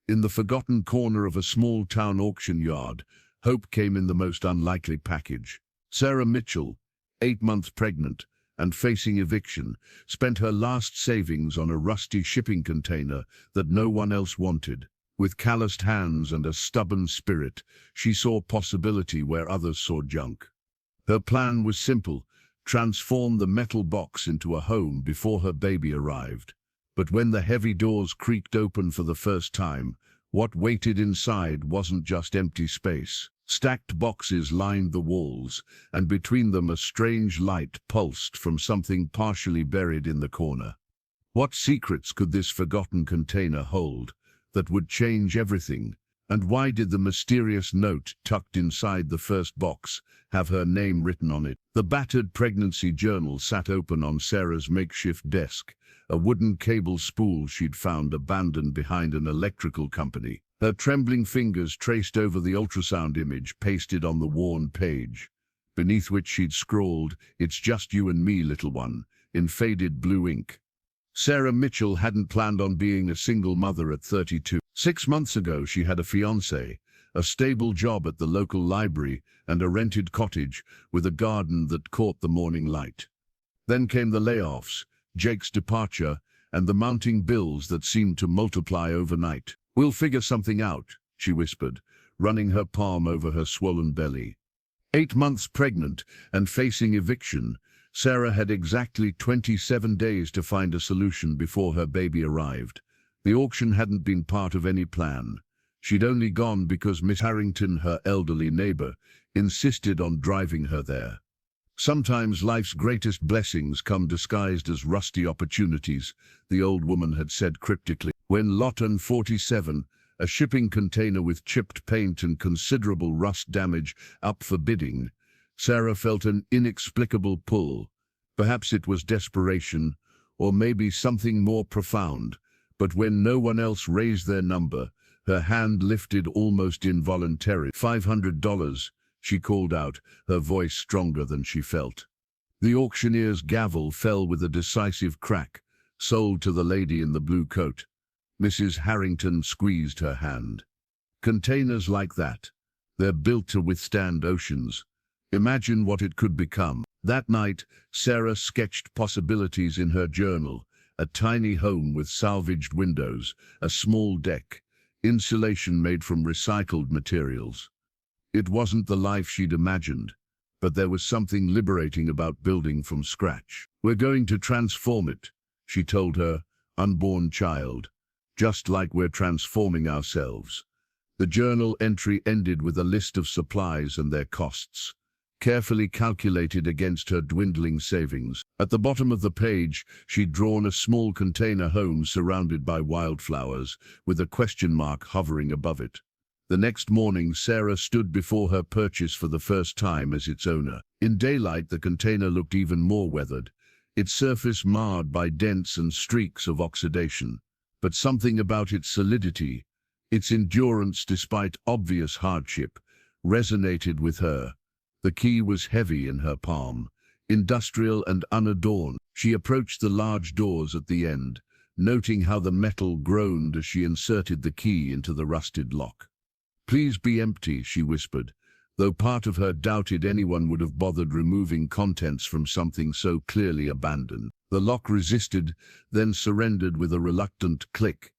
In the forgotten corner of a small-town auction yard, hope came in the most unlikely package. Sarah Mitchell, 8 months pregnant and facing eviction, spent her last savings on a rusty shipping container that no one else wanted. With calloused hands and a stubborn spirit, she saw possibility where others saw junk. Her plan was simple: transform the metal box into a home before her baby arrived. But when the heavy doors creaked open for the first time, what waited inside wasn't just empty space. Stacked boxes lined the walls, and between them a strange light pulsed from something partially buried in the corner. What secrets could this forgotten container hold that would change everything? And why did the mysterious note tucked inside the first box have her name written on it? The battered pregnancy journal sat open on Sarah's makeshift desk, a wooden cable spool she'd found abandoned behind an electrical company. Her trembling fingers traced over the ultrasound image pasted on the worn page, beneath which she'd scrawled, "It's just you and me, little one," in faded blue ink. Sarah Mitchell hadn't planned on being a single mother at 32. 6 months ago she had a fiancé, a stable job at the local library, and a rented cottage with a garden that caught the morning light. Then came the layoffs, Jake's departure, and the mounting bills that seemed to multiply overnight. "We'll figure something out," she whispered, running her palm over her swollen belly. 8 months pregnant and facing eviction, Sarah had exactly 27 days to find a solution before her baby arrived. The auction hadn't been part of any plan. She'd only gone because Miss Harrington, her elderly neighbor, insisted on driving her there. "Sometimes life's greatest blessings come disguised as rusty opportunities," the old woman had said cryptically. When Lot N 47, a shipping container with chipped paint and considerable rust damage, up for bidding, Sarah felt an inexplicable pull. Perhaps it was desperation, or maybe something more profound. But when no one else raised their number, her hand lifted almost involuntarily. $500, she called out, her voice stronger than she felt. The auctioneer's gavel fell with a decisive crack. "Sold to the lady in the blue coat." Mrs. Harrington squeezed her hand. "Containers like that, they're built to withstand oceans. Imagine what it could become." That night, Sarah sketched possibilities in her journal: a tiny home with salvaged windows, a small deck, insulation made from recycled materials. It wasn't the life she'd imagined, but there was something liberating about building from scratch. "We're going to transform it," she told her unborn child, "just like we're transforming ourselves." The journal entry ended with a list of supplies and their costs, carefully calculated against her dwindling savings. At the bottom of the page, she'd drawn a small container home surrounded by wildflowers, with a question mark hovering above it. The next morning, Sarah stood before her purchase for the first time as its owner. In daylight, the container looked even more weathered, its surface marred by dents and streaks of oxidation. But something about its solidity, its endurance despite obvious hardship, resonated with her. The key was heavy in her palm, industrial and unadorned. She approached the large doors at the end, noting how the metal groaned as she inserted the key into the rusted lock. "Please be empty," she whispered, though part of her doubted anyone would have bothered removing contents from something so clearly abandoned. The lock resisted, then surrendered with a reluctant click.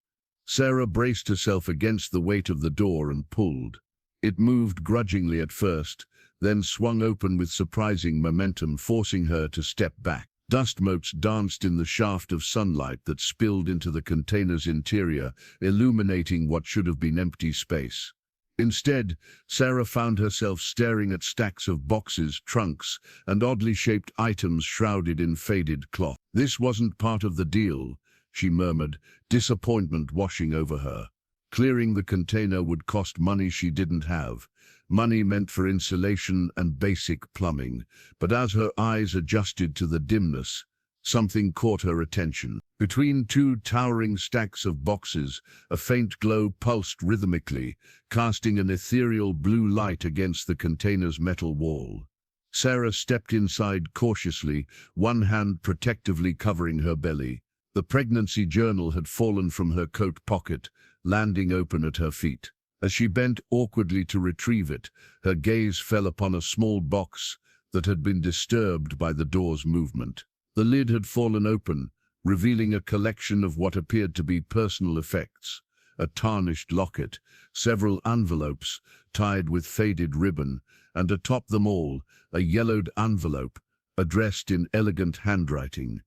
Sarah braced herself against the weight of the door and pulled. It moved grudgingly at first, then swung open with surprising momentum, forcing her to step back. Dust motes danced in the shaft of sunlight that spilled into the container's interior, illuminating what should have been empty space. Instead, Sarah found herself staring at stacks of boxes, trunks, and oddly shaped items shrouded in faded cloth. "This wasn't part of the deal," she murmured, disappointment washing over her. Clearing the container would cost money she didn't have, money meant for insulation and basic plumbing. But as her eyes adjusted to the dimness, something caught her attention. Between two towering stacks of boxes, a faint glow pulsed rhythmically, casting an ethereal blue light against the container's metal wall. Sarah stepped inside cautiously, one hand protectively covering her belly. The pregnancy journal had fallen from her coat pocket, landing open at her feet. As she bent awkwardly to retrieve it, her gaze fell upon a small box that had been disturbed by the door's movement. The lid had fallen open, revealing a collection of what appeared to be personal effects: a tarnished locket, several envelopes tied with faded ribbon, and atop them all, a yellowed envelope addressed in elegant handwriting.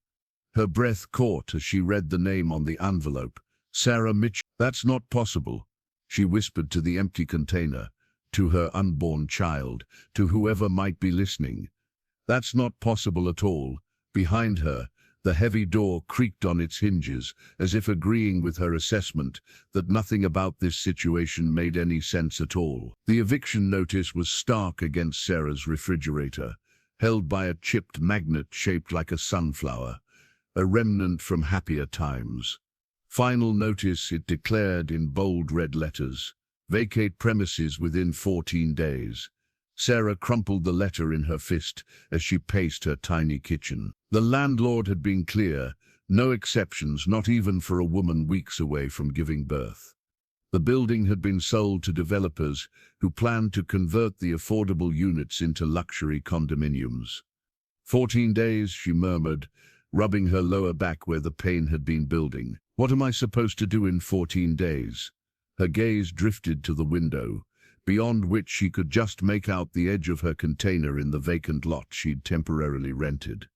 Her breath caught as she read the name on the envelope: Sarah Mitchell. "That's not possible," she whispered to the empty container, to her unborn child, to whoever might be listening. "That's not possible at all." Behind her, the heavy door creaked on its hinges, as if agreeing with her assessment that nothing about this situation made any sense at all. The eviction notice was stark against Sarah's refrigerator, held by a chipped magnet shaped like a sunflower, a remnant from happier times. "Final notice," it declared in bold red letters. "Vacate premises within 14 days. Sarah crumpled the letter in her fist as she paced her tiny kitchen. The landlord had been clear: no exceptions, not even for a woman weeks away from giving birth. The building had been sold to developers who planned to convert the affordable units into luxury condominiums. 14 days, she murmured, rubbing her lower back where the pain had been building. What am I supposed to do in 14 days? Her gaze drifted to the window, beyond which she could just make out the edge of her container in the vacant lot she'd temporarily rented.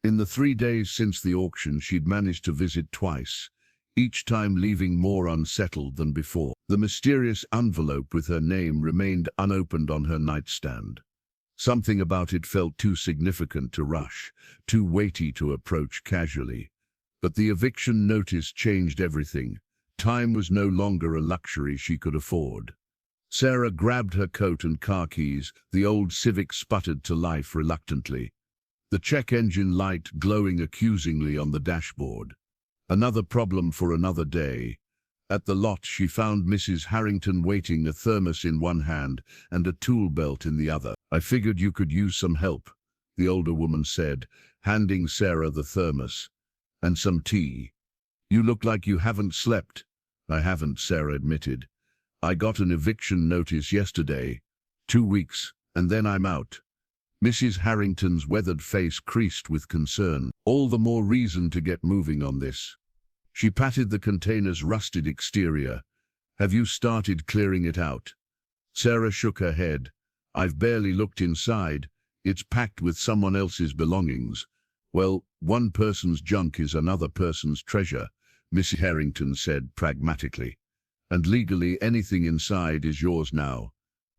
In the 3 days since the auction, she'd managed to visit twice, each time leaving more unsettled than before. The mysterious envelope with her name remained unopened on her nightstand. Something about it felt too significant to rush, too weighty to approach casually. But the eviction notice changed everything. Time was no longer a luxury she could afford. Sarah grabbed her coat and car keys. The old Civic sputtered to life reluctantly, the check engine light glowing accusingly on the dashboard. Another problem for another day. At the lot, she found Mrs. Harrington waiting, a thermos in one hand and a tool belt in the other. "I figured you could use some help," the older woman said, handing Sarah the thermos. "And some tea. You look like you haven't slept." "I haven't," Sarah admitted. "I got an eviction notice yesterday. 2 weeks, and then I'm out." Mrs. Harrington's weathered face creased with concern. "All the more reason to get moving on this." She patted the container's rusted exterior. "Have you started clearing it out?" Sarah shook her head. "I've barely looked inside. It's packed with someone else's belongings." "Well, one person's junk is another person's treasure," Mrs. Harrington said pragmatically. "And legally, anything inside is yours now.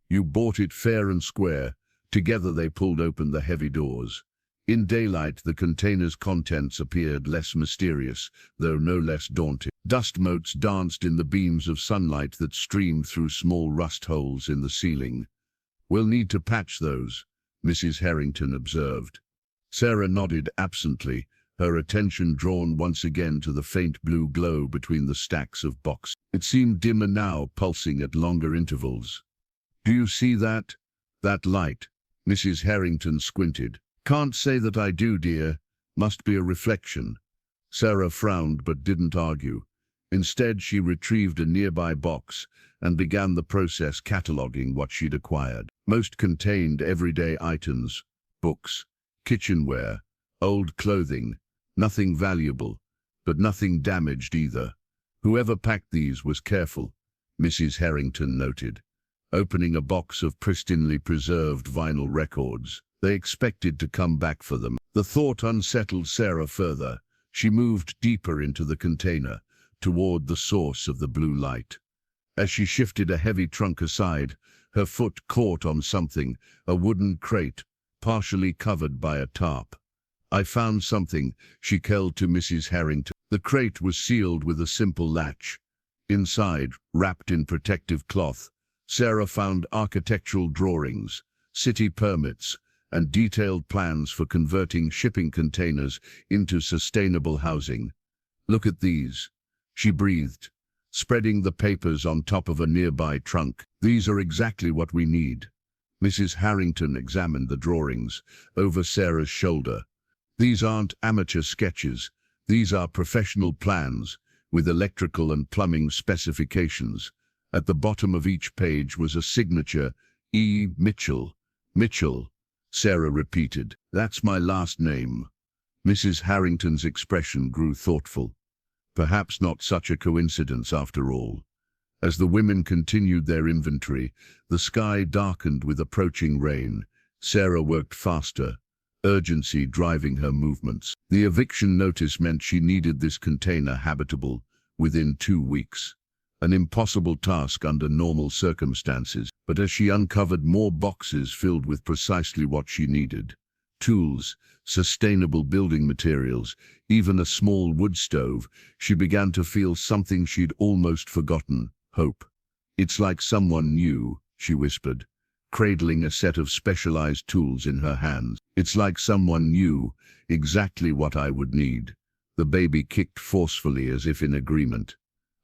You bought it fair and square." Together they pulled open the heavy doors. In daylight, the container's contents appeared less mysterious, though no less daunting. Dust motes danced in the beams of sunlight that streamed through small rust holes in the ceiling. "We'll need to patch those," Mrs. Harrington observed. Sarah nodded absently, her attention drawn once again to the faint blue glow between the stacks of boxes. It seemed dimmer now, pulsing at longer intervals. "Do you see that? That light?" Mrs. Harrington squinted. "Can't say that I do, dear. Must be a reflection." Sarah frowned but didn't argue. Instead, she retrieved a nearby box and began the process, cataloguing what she'd acquired. Most contained everyday items: books, kitchenware, old clothing. Nothing valuable, but nothing damaged either. "Whoever packed these was careful," Mrs. Harrington noted, opening a box of pristinely preserved vinyl records. They expected to come back for them. The thought unsettled Sarah further. She moved deeper into the container, toward the source of the blue light. As she shifted a heavy trunk aside, her foot caught on something, a wooden crate, partially covered by a tarp. "I found something," she called to Mrs. Harrington. The crate was sealed with a simple latch. Inside, wrapped in protective cloth, Sarah found architectural drawings, city permits, and detailed plans for converting shipping containers into sustainable housing. "Look at these," she breathed, spreading the papers on top of a nearby trunk. "These are exactly what we need." Mrs. Harrington examined the drawings over Sarah's shoulder. "These aren't amateur sketches. These are professional plans, with electrical and plumbing specifications. At the bottom of each page was a signature, E. Mitchell. Mitchell, Sarah repeated. That's my last name. Mrs. Harrington's expression grew thoughtful. Perhaps not such a coincidence after all. As the women continued their inventory, the sky darkened with approaching rain. Sarah worked faster, urgency driving her movements. The eviction notice meant she needed this container habitable within 2 weeks. An impossible task under normal circumstances, but as she uncovered more boxes filled with precisely what she needed, tools, sustainable building materials, even a small wood stove, she began to feel something she'd almost forgotten: hope. It's like someone new, she whispered, cradling a set of specialized tools in her hands. It's like someone new, exactly what I would need. The baby kicked forcefully as if in agreement.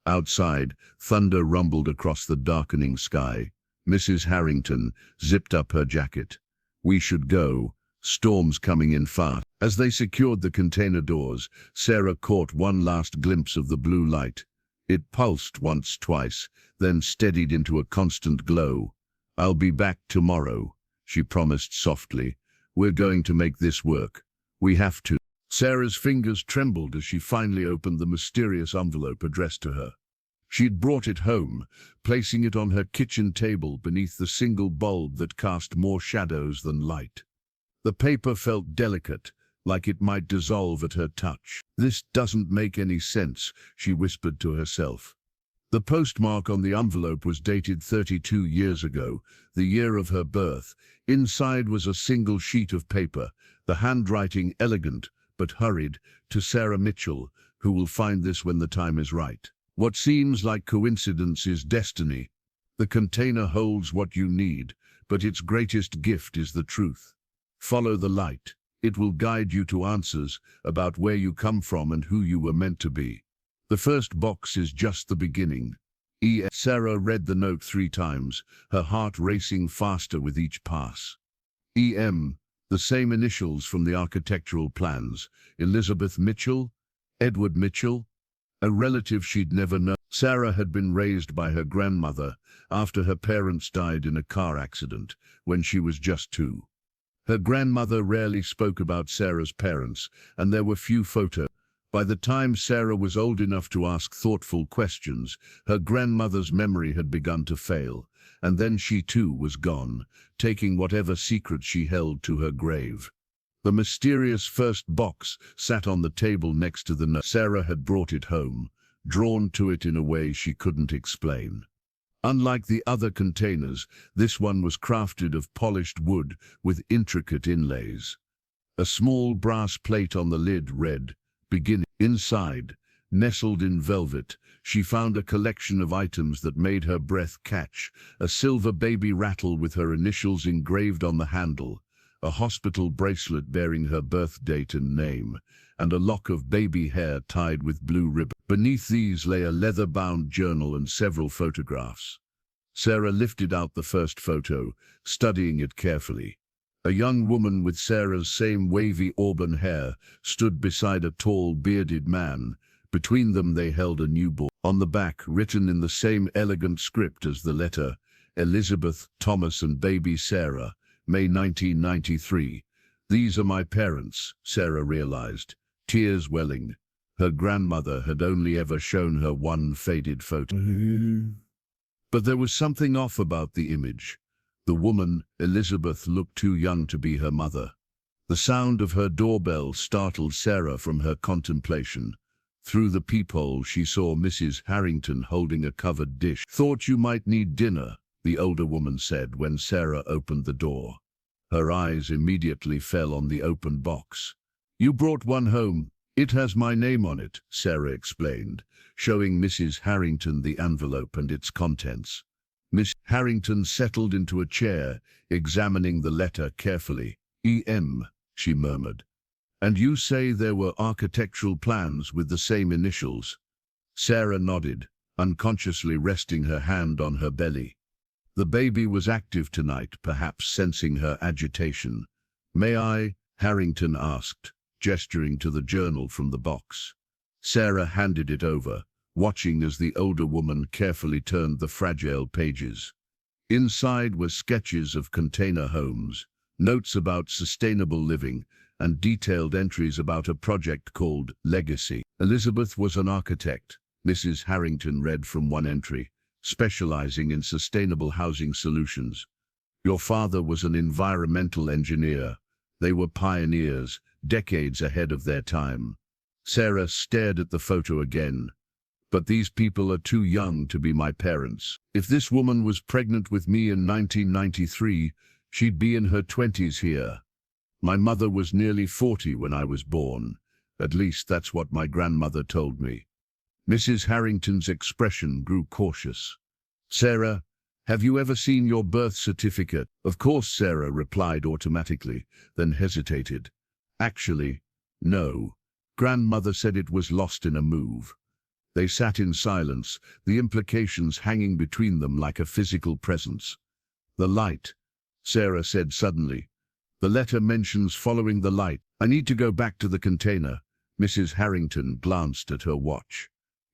Outside, thunder rumbled across the darkening sky. Mrs. Harrington zipped up her jacket. We should go. Storm's coming in fast. As they secured the container doors, Sarah caught one last glimpse of the blue light. It pulsed once, twice, then steadied into a constant glow. I'll be back tomorrow, she promised softly. We're going to make this work. We have to. Sarah's fingers trembled as she finally opened the mysterious envelope addressed to her. She'd brought it home, placing it on her kitchen table beneath the single bulb that cast more shadows than light. The paper felt delicate, like it might dissolve at her touch. This doesn't make any sense, she whispered to herself. The postmark on the envelope was dated 32 years ago, the year of her birth. Inside was a single sheet of paper, the handwriting elegant but hurried, to Sarah Mitchell, who will find this when the time is right. What seems like coincidence is destiny. The container holds what you need, but its greatest gift is the truth. Follow the light. It will guide you to answers about where you come from and who you were meant to be. The first box is just the beginning. Sarah read the note 3 times, her heart racing faster with each pass. E.M. The same initials from the architectural plans. Elizabeth Mitchell, Edward Mitchell, a relative she'd never known. Sarah had been raised by her grandmother after her parents died in a car accident when she was just 2. Her grandmother rarely spoke about Sarah's parents, and there were few photos. By the time Sarah was old enough to ask thoughtful questions, her grandmother's memory had begun to fail, and then she too was gone, taking whatever secret she held to her grave. The mysterious first box sat on the table next to the note. Sarah had brought it home, drawn to it in a way she couldn't explain. Unlike the other containers, this one was crafted of polished wood with intricate inlays. A small brass plate on the lid read, "Beginning." Inside, nestled in velvet, she found a collection of items that made her breath catch: a silver baby rattle with her initials engraved on the handle, a hospital bracelet bearing her birth date and name, and a lock of baby hair tied with blue ribbon. Beneath these lay a leather-bound journal and several photographs. Sarah lifted out the first photo, studying it carefully. A young woman with Sarah's same wavy auburn hair stood beside a tall, bearded man. Between them they held a newborn. On the back, written in the same elegant script as the letter, Elizabeth, Thomas and baby Sarah, May 1993. These are my parents, Sarah realized, tears welling. Her grandmother had only ever shown her one faded photo. But there was something off about the image. The woman, Elizabeth, looked too young to be her mother. The sound of her doorbell startled Sarah from her contemplation. Through the peephole she saw Mrs. Harrington holding a covered dish. "Thought you might need dinner," the older woman said when Sarah opened the door. Her eyes immediately fell on the open box. "You brought one home. It has my name on it," Sarah explained, showing Mrs. Harrington the envelope and its contents. Miss Harrington settled into a chair, examining the letter carefully. "E.M., she murmured. "And you say there were architectural plans with the same initials?" Sarah nodded, unconsciously resting her hand on her belly. The baby was active tonight, perhaps sensing her agitation. "May I?" Harrington asked, gesturing to the journal from the box. Sarah handed it over, watching as the older woman carefully turned the fragile pages. Inside were sketches of container homes, notes about sustainable living, and detailed entries about a project called Legacy. Elizabeth was an architect, Mrs. Harrington read from one entry, specializing in sustainable housing solutions. Your father was an environmental engineer. They were pioneers, decades ahead of their time. Sarah stared at the photo again. But these people are too young to be my parents. If this woman was pregnant with me in 1993, she'd be in her 20s here. My mother was nearly 40 when I was born. At least that's what my grandmother told me. Mrs. Harrington's expression grew cautious. Sarah, have you ever seen your birth certificate? Of course, Sarah replied automatically, then hesitated. Actually, no. Grandmother said it was lost in a move. They sat in silence, the implications hanging between them like a physical presence. The light, Sarah said suddenly. The letter mentions following the light. I need to go back to the container. Mrs. Harrington glanced at her watch.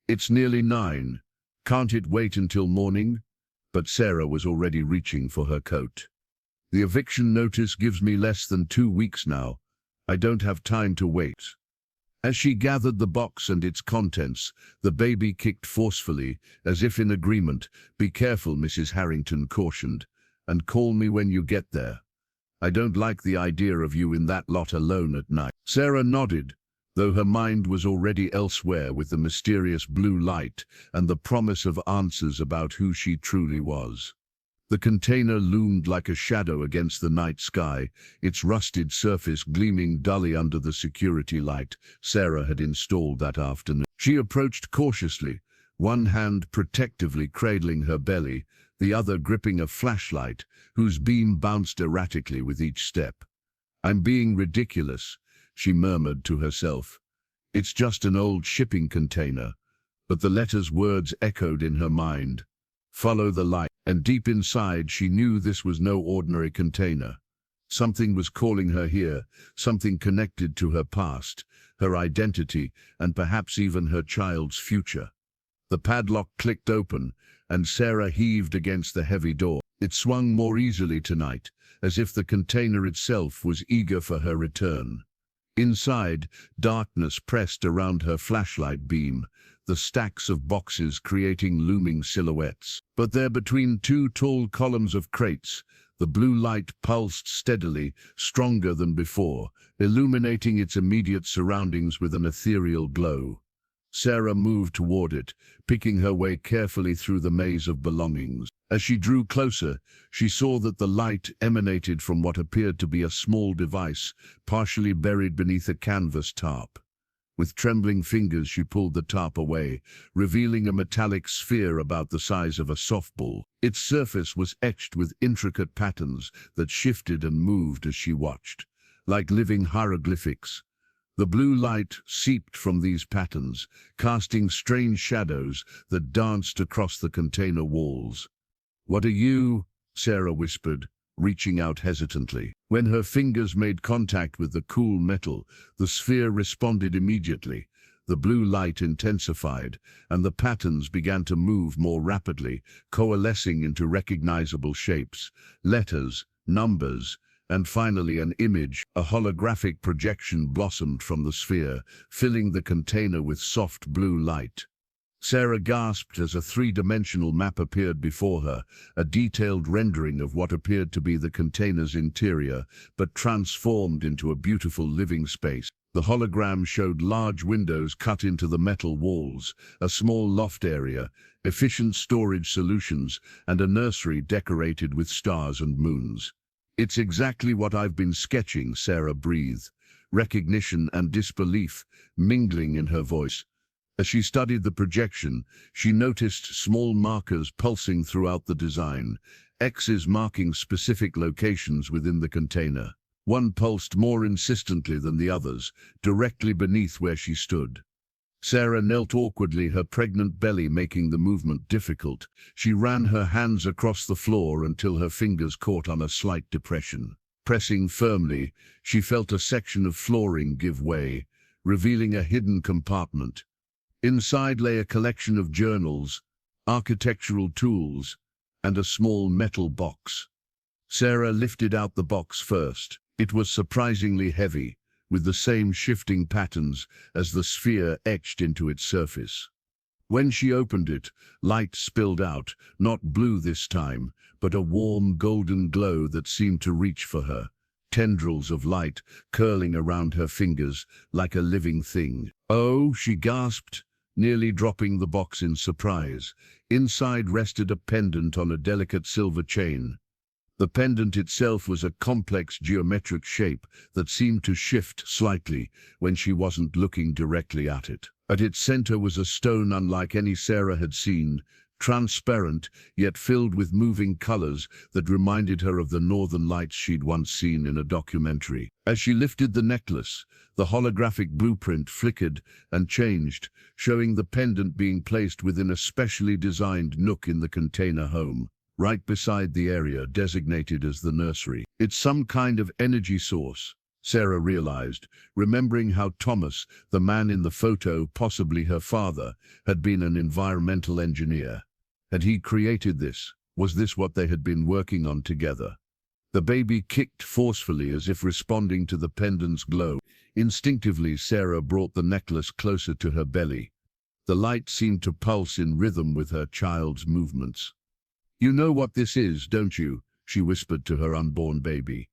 It's nearly 9. Can't it wait until morning? But Sarah was already reaching for her coat. The eviction notice gives me less than 2 weeks now. I don't have time to wait. As she gathered the box and its contents, the baby kicked forcefully, as if in agreement. Be careful, Mrs. Harrington cautioned, and call me when you get there. I don't like the idea of you in that lot alone at night. Sarah nodded, though her mind was already elsewhere with the mysterious blue light and the promise of answers about who she truly was. The container loomed like a shadow against the night sky, its rusted surface gleaming dully under the security light Sarah had installed that afternoon. She approached cautiously, one hand protectively cradling her belly, the other gripping a flashlight whose beam bounced erratically with each step. I'm being ridiculous, she murmured to herself. It's just an old shipping container. But the letter's words echoed in her mind. Follow the light. And deep inside she knew this was no ordinary container. Something was calling her here, something connected to her past, her identity, and perhaps even her child's future. The padlock clicked open, and Sarah heaved against the heavy door. It swung more easily tonight, as if the container itself was eager for her return. Inside, darkness pressed around her flashlight beam, the stacks of boxes creating looming silhouettes. But there, between 2 tall columns of crates, the blue light pulsed steadily, stronger than before, illuminating its immediate surroundings with an ethereal glow. Sarah moved toward it, picking her way carefully through the maze of belongings. As she drew closer, she saw that the light emanated from what appeared to be a small device, partially buried beneath a canvas tarp. With trembling fingers she pulled the tarp away, revealing a metallic sphere about the size of a softball. Its surface was etched with intricate patterns that shifted and moved as she watched, like living hieroglyphics. The blue light seeped from these patterns, casting strange shadows that danced across the container walls. "What are you?" Sarah whispered, reaching out hesitantly. When her fingers made contact with the cool metal, the sphere responded immediately. The blue light intensified, and the patterns began to move more rapidly, coalescing into recognizable shapes, letters, numbers, and finally an image. A holographic projection blossomed from the sphere, filling the container with soft blue light. Sarah gasped as a 3-dimensional map appeared before her, a detailed rendering of what appeared to be the container's interior, but transformed into a beautiful living space. The hologram showed large windows cut into the metal walls, a small loft area, efficient storage solutions, and a nursery decorated with stars and moons. "It's exactly what I've been sketching," Sarah breathed, recognition and disbelief mingling in her voice. As she studied the projection, she noticed small markers pulsing throughout the design, X's marking specific locations within the container. One pulsed more insistently than the others, directly beneath where she stood. Sarah knelt awkwardly, her pregnant belly making the movement difficult. She ran her hands across the floor until her fingers caught on a slight depression. Pressing firmly, she felt a section of flooring give way, revealing a hidden compartment. Inside lay a collection of journals, architectural tools, and a small metal box. Sarah lifted out the box first. It was surprisingly heavy, with the same shifting patterns as the sphere etched into its surface. When she opened it, light spilled out, not blue this time, but a warm golden glow that seemed to reach for her, tendrils of light curling around her fingers like a living thing. "Oh," she gasped, nearly dropping the box in surprise. Inside rested a pendant on a delicate silver chain. The pendant itself was a complex geometric shape that seemed to shift slightly when she wasn't looking directly at it. At its center was a stone unlike any Sarah had seen, transparent yet filled with moving colors that reminded her of the northern lights she'd once seen in a documentary. As she lifted the necklace, the holographic blueprint flickered and changed, showing the pendant being placed within a specially designed nook in the container home, right beside the area designated as the nursery. "It's some kind of energy source," Sarah realized, remembering how Thomas, the man in the photo, possibly her father, had been an environmental engineer. Had he created this? Was this what they had been working on together? The baby kicked forcefully as if responding to the pendant's glow. Instinctively, Sarah brought the necklace closer to her belly. The light seemed to pulse in rhythm with her child's movements. "You know what this is, don't you?" she whispered to her unborn baby.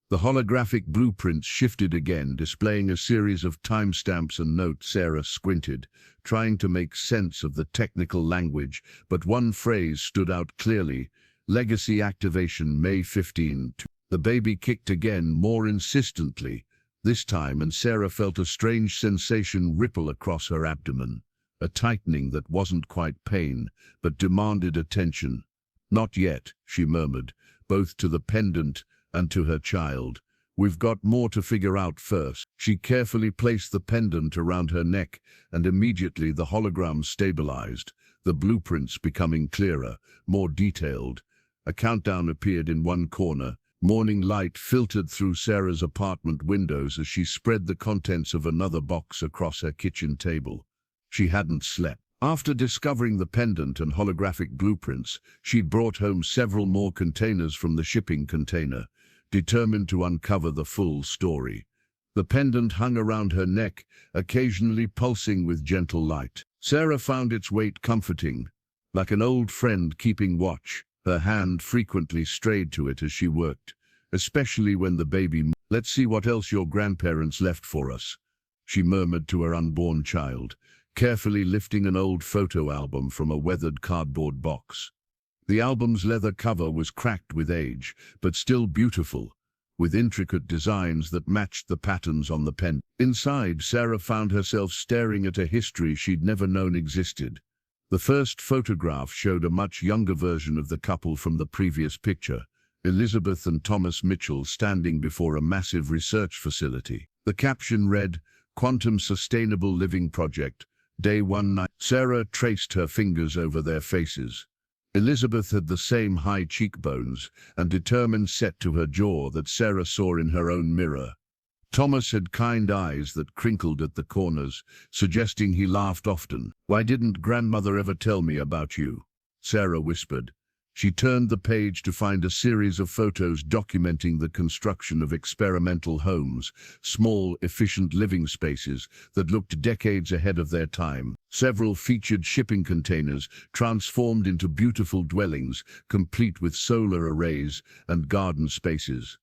The holographic blueprints shifted again, displaying a series of timestamps and notes. Sarah squinted, trying to make sense of the technical language, but one phrase stood out clearly: "Legacy activation, May 15." The baby kicked again, more insistently this time, and Sarah felt a strange sensation ripple across her abdomen, a tightening that wasn't quite pain, but demanded attention. "Not yet," she murmured, both to the pendant and to her child. "We've got more to figure out first." She carefully placed the pendant around her neck, and immediately the hologram stabilized, the blueprints becoming clearer, more detailed. A countdown appeared in one corner. Morning light filtered through Sarah's apartment windows as she spread the contents of another box across her kitchen table. She hadn't slept. After discovering the pendant and holographic blueprints, she'd brought home several more containers from the shipping container, determined to uncover the full story. The pendant hung around her neck, occasionally pulsing with gentle light. Sarah found its weight comforting, like an old friend keeping watch. Her hand frequently strayed to it as she worked, especially when the baby moved. "Let's see what else your grandparents left for us," she murmured to her unborn child, carefully lifting an old photo album from a weathered cardboard box. The album's leather cover was cracked with age, but still beautiful, with intricate designs that matched the patterns on the pen. Inside, Sarah found herself staring at a history she'd never known existed. The first photograph showed a much younger version of the couple from the previous picture, Elizabeth and Thomas Mitchell, standing before a massive research facility. The caption read, "Quantum Sustainable Living Project, Day 1 night." Sarah traced her fingers over their faces. Elizabeth had the same high cheekbones and determined set to her jaw that Sarah saw in her own mirror. Thomas had kind eyes that crinkled at the corners, suggesting he laughed often. "Why didn't grandmother ever tell me about you?" Sarah whispered. She turned the page to find a series of photos documenting the construction of experimental homes, small, efficient living spaces that looked decades ahead of their time. Several featured shipping containers transformed into beautiful dwellings, complete with solar arrays and garden spaces.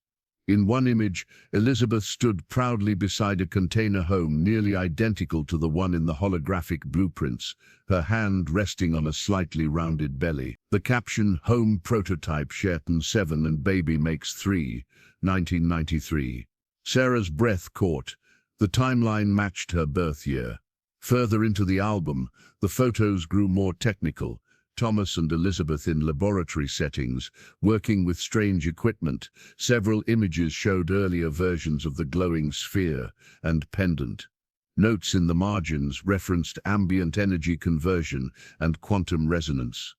In one image, Elizabeth stood proudly beside a container home nearly identical to the one in the holographic blueprints, her hand resting on a slightly rounded belly. The caption, "Home Prototype, Sherton 7 and Baby Makes 3, 1993. Sarah's breath caught. The timeline matched her birth year. Further into the album, the photos grew more technical. Thomas and Elizabeth in laboratory settings, working with strange equipment. Several images showed earlier versions of the glowing sphere and pendant. Notes in the margins referenced ambient energy conversion and quantum resonance.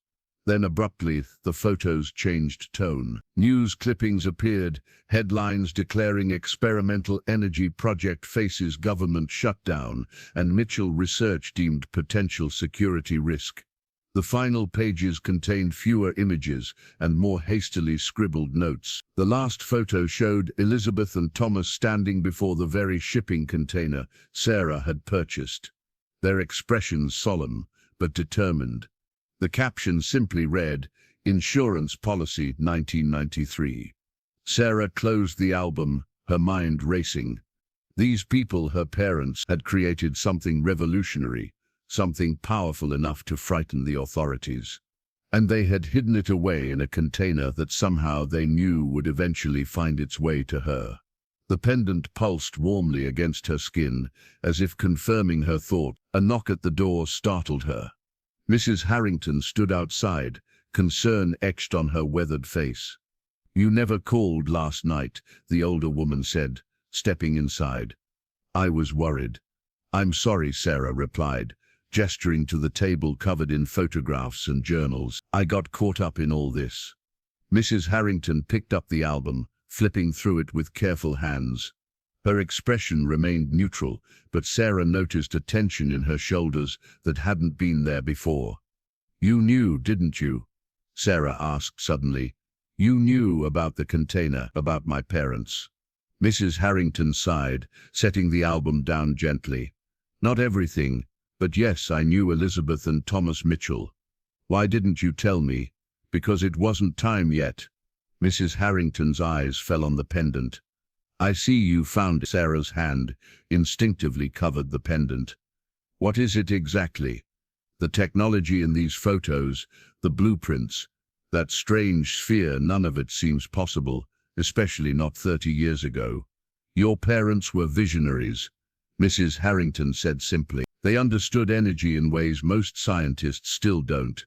Then abruptly, the photos changed tone. News clippings appeared, headlines declaring experimental energy project faces government shutdown, and Mitchell research deemed potential security risk. The final pages contained fewer images and more hastily scribbled notes. The last photo showed Elizabeth and Thomas standing before the very shipping container Sarah had purchased. Their expressions solemn, but determined. The caption simply read, "Insurance Policy 1993. Sarah closed the album, her mind racing. These people, her parents, had created something revolutionary, something powerful enough to frighten the authorities. And they had hidden it away in a container that somehow they knew would eventually find its way to her. The pendant pulsed warmly against her skin, as if confirming her thought. A knock at the door startled her. Mrs. Harrington stood outside, concern etched on her weathered face. "You never called last night," the older woman said, stepping inside. "I was worried." "I'm sorry," Sarah replied, gesturing to the table covered in photographs and journals. "I got caught up in all this." Mrs. Harrington picked up the album, flipping through it with careful hands. Her expression remained neutral, but Sarah noticed a tension in her shoulders that hadn't been there before. "You knew, didn't you?" Sarah asked suddenly. "You knew about the container, about my parents?" Mrs. Harrington sighed, setting the album down gently. "Not everything, but yes, I knew Elizabeth and Thomas Mitchell." "Why didn't you tell me?" "Because it wasn't time yet." Mrs. Harrington's eyes fell on the pendant. "I see you found." Sarah's hand instinctively covered the pendant. "What is it exactly?" "The technology in these photos, the blueprints, that strange sphere, none of it seems possible, especially not 30 years ago." "Your parents were visionaries," Mrs. Harrington said simply. "They understood energy in ways most scientists still don't.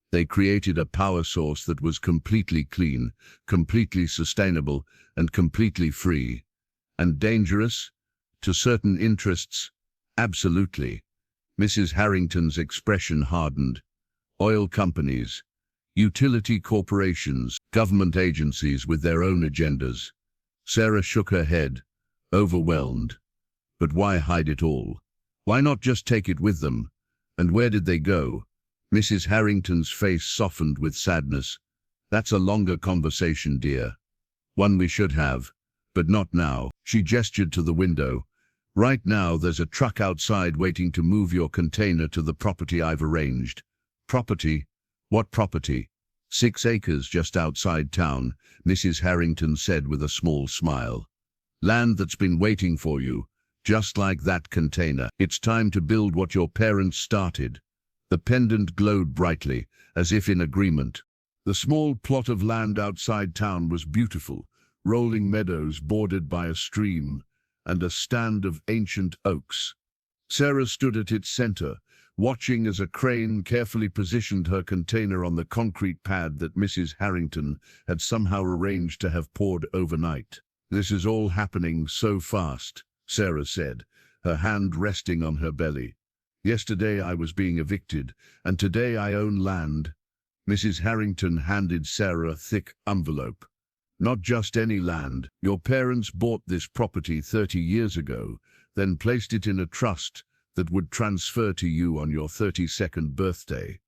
They created a power source that was completely clean, completely sustainable, and completely free. And dangerous? To certain interests? Absolutely." Mrs. Harrington's expression hardened. "Oil companies, utility corporations, government agencies with their own agendas." Sarah shook her head, overwhelmed. "But why hide it all? Why not just take it with them? And where did they go?" Mrs. Harrington's face softened with sadness. "That's a longer conversation, dear. One we should have, but not now." She gestured to the window. "Right now there's a truck outside waiting to move your container to the property I've arranged." "Property? What property?" 6 acres just outside town," Mrs. Harrington said with a small smile. "Land that's been waiting for you, just like that container. It's time to build what your parents started." The pendant glowed brightly, as if in agreement. The small plot of land outside town was beautiful, rolling meadows bordered by a stream, and a stand of ancient oaks. Sarah stood at its center, watching as a crane carefully positioned her container on the concrete pad that Mrs. Harrington had somehow arranged to have poured overnight. "This is all happening so fast," Sarah said, her hand resting on her belly. "Yesterday I was being evicted, and today I own land." Mrs. Harrington handed Sarah a thick envelope. "Not just any land. Your parents bought this property 30 years ago, then placed it in a trust that would transfer to you on your 32nd birthday,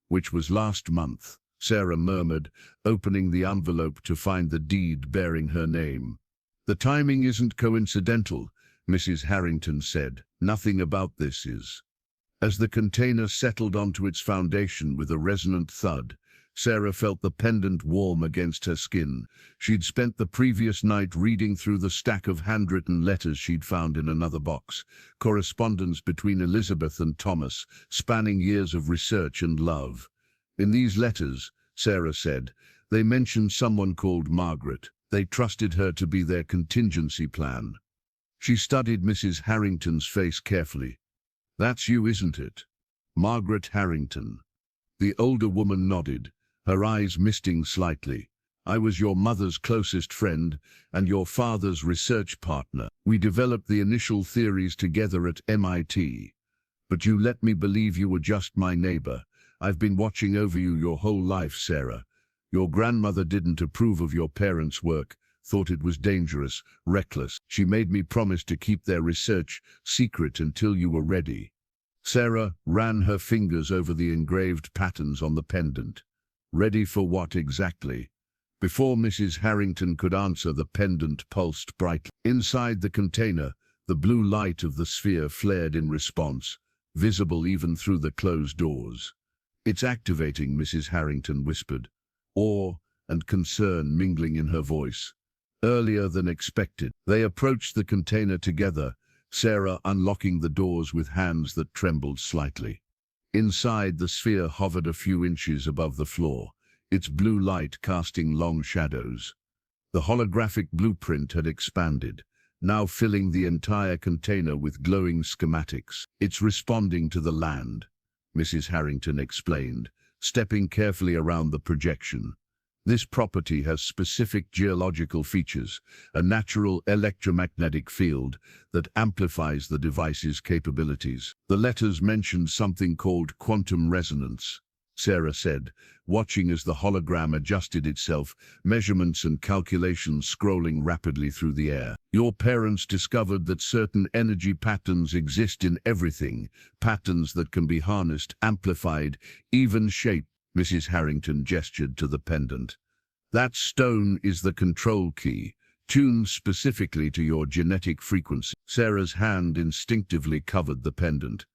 which was last month," Sarah murmured, opening the envelope to find the deed bearing her name. "The timing isn't coincidental," Mrs. Harrington said. "Nothing about this is." As the container settled onto its foundation with a resonant thud, Sarah felt the pendant warm against her skin. She'd spent the previous night reading through the stack of handwritten letters she'd found in another box, correspondence between Elizabeth and Thomas, spanning years of research and love. In these letters, Sarah said, they mentioned someone called Margaret. They trusted her to be their contingency plan. She studied Mrs. Harrington's face carefully. "That's you, isn't it? Margaret Harrington." The older woman nodded, her eyes misting slightly. "I was your mother's closest friend and your father's research partner. We developed the initial theories together at MIT. But you let me believe you were just my neighbor, I've been watching over you your whole life, Sarah. Your grandmother didn't approve of your parents' work, thought it was dangerous, reckless. She made me promise to keep their research secret until you were ready. Sarah ran her fingers over the engraved patterns on the pendant. Ready for what exactly? Before Mrs. Harrington could answer, the pendant pulsed brightly. Inside the container, the blue light of the sphere flared in response, visible even through the closed doors. "It's activating," Mrs. Harrington whispered, awe and concern mingling in her voice. Earlier than expected, they approached the container together, Sarah unlocking the doors with hands that trembled slightly. Inside, the sphere hovered a few inches above the floor, its blue light casting long shadows. The holographic blueprint had expanded, now filling the entire container with glowing schematics. "It's responding to the land," Mrs. Harrington explained, stepping carefully around the projection. "This property has specific geological features, a natural electromagnetic field that amplifies the device's capabilities." "The letters mentioned something called quantum resonance," Sarah said, watching as the hologram adjusted itself, measurements and calculations scrolling rapidly through the air. "Your parents discovered that certain energy patterns exist in everything, patterns that can be harnessed, amplified, even shaped." Mrs. Harrington gestured to the pendant. "That stone is the control key, tuned specifically to your genetic frequency." Sarah's hand instinctively covered the pendant.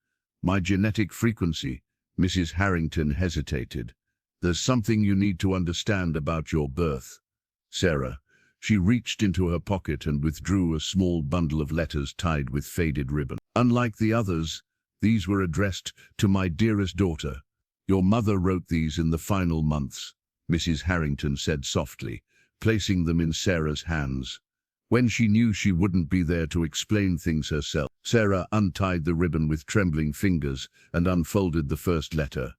"My genetic frequency?" Mrs. Harrington hesitated. "There's something you need to understand about your birth, Sarah." She reached into her pocket and withdrew a small bundle of letters tied with faded ribbon. "Unlike the others, these were addressed to my dearest daughter. Your mother wrote these in the final months," Mrs. Harrington said softly, placing them in Sarah's hands. "When she knew she wouldn't be there to explain things herself." Sarah untied the ribbon with trembling fingers and unfolded the first letter.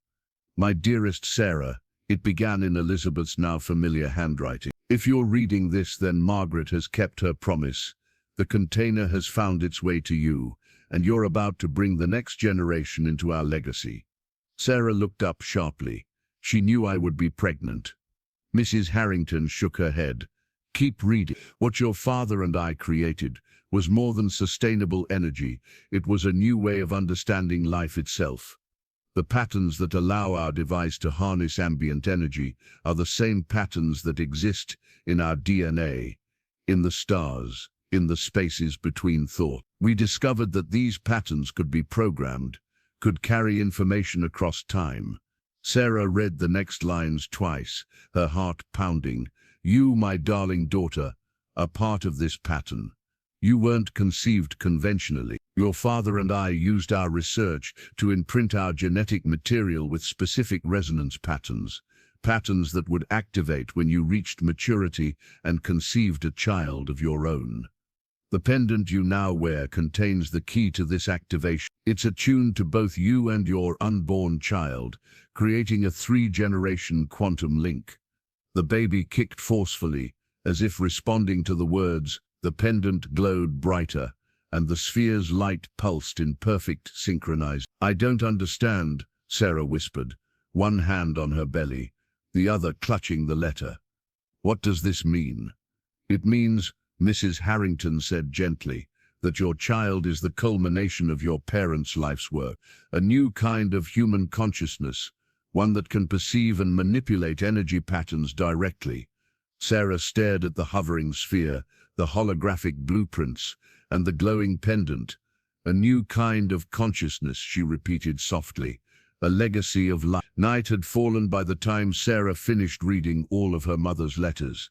"My dearest Sarah," it began in Elizabeth's now familiar handwriting. "If you're reading this, then Margaret has kept her promise. The container has found its way to you, and you're about to bring the next generation into our legacy." Sarah looked up sharply. "She knew I would be pregnant." Mrs. Harrington shook her head. "Keep reading. What your father and I created was more than sustainable energy. It was a new way of understanding life itself. The patterns that allow our device to harness ambient energy are the same patterns that exist in our DNA, in the stars, in the spaces between thought. We discovered that these patterns could be programmed, could carry information across time." Sarah read the next lines twice, her heart pounding. "You, my darling daughter, are part of this pattern. You weren't conceived conventionally. Your father and I used our research to imprint our genetic material with specific resonance patterns, patterns that would activate when you reached maturity and conceived a child of your own. The pendant you now wear contains the key to this activation. It's attuned to both you and your unborn child, creating a 3-generation quantum link." The baby kicked forcefully, as if responding to the words. The pendant glowed brighter, and the sphere's light pulsed in perfect synchronization. "I don't understand," Sarah whispered, one hand on her belly, the other clutching the letter. "What does this mean?" "It means," Mrs. Harrington said gently, "that your child is the culmination of your parents' life's work, a new kind of human consciousness, one that can perceive and manipulate energy patterns directly." Sarah stared at the hovering sphere, the holographic blueprints, and the glowing pendant. "A new kind of consciousness," she repeated softly, "a legacy of life." Night had fallen by the time Sarah finished reading all of her mother's letters.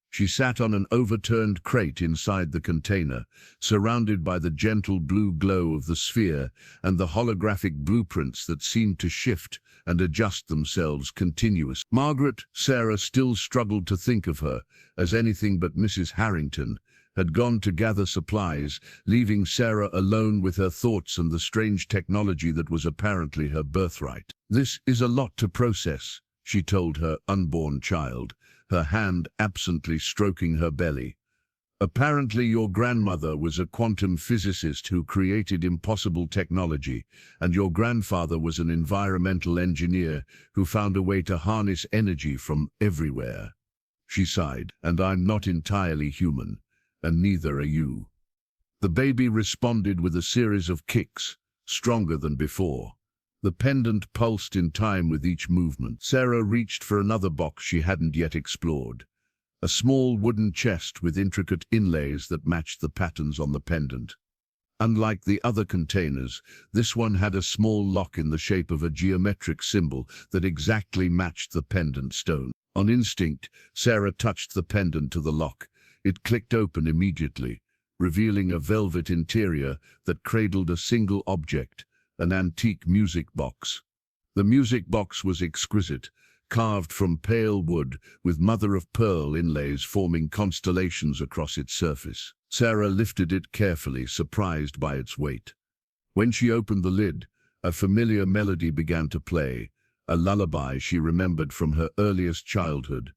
She sat on an overturned crate inside the container, surrounded by the gentle blue glow of the sphere and the holographic blueprints that seemed to shift and adjust themselves continuously. Margaret, Sarah still struggled to think of her as anything but Mrs. Harrington, had gone to gather supplies, leaving Sarah alone with her thoughts and the strange technology that was apparently her birthright. "This is a lot to process," she told her unborn child, her hand absently stroking her belly. Apparently your grandmother was a quantum physicist who created impossible technology, and your grandfather was an environmental engineer who found a way to harness energy from everywhere. She sighed, and I'm not entirely human, and neither are you. The baby responded with a series of kicks, stronger than before. The pendant pulsed in time with each movement. Sarah reached for another box she hadn't yet explored. A small wooden chest with intricate inlays that matched the patterns on the pendant. Unlike the other containers, this one had a small lock in the shape of a geometric symbol that exactly matched the pendant stone. On instinct, Sarah touched the pendant to the lock. It clicked open immediately, revealing a velvet interior that cradled a single object, an antique music box. The music box was exquisite, carved from pale wood, with mother-of-pearl inlays forming constellations across its surface. Sarah lifted it carefully, surprised by its weight. When she opened the lid, a familiar melody began to play, a lullaby she remembered from her earliest childhood,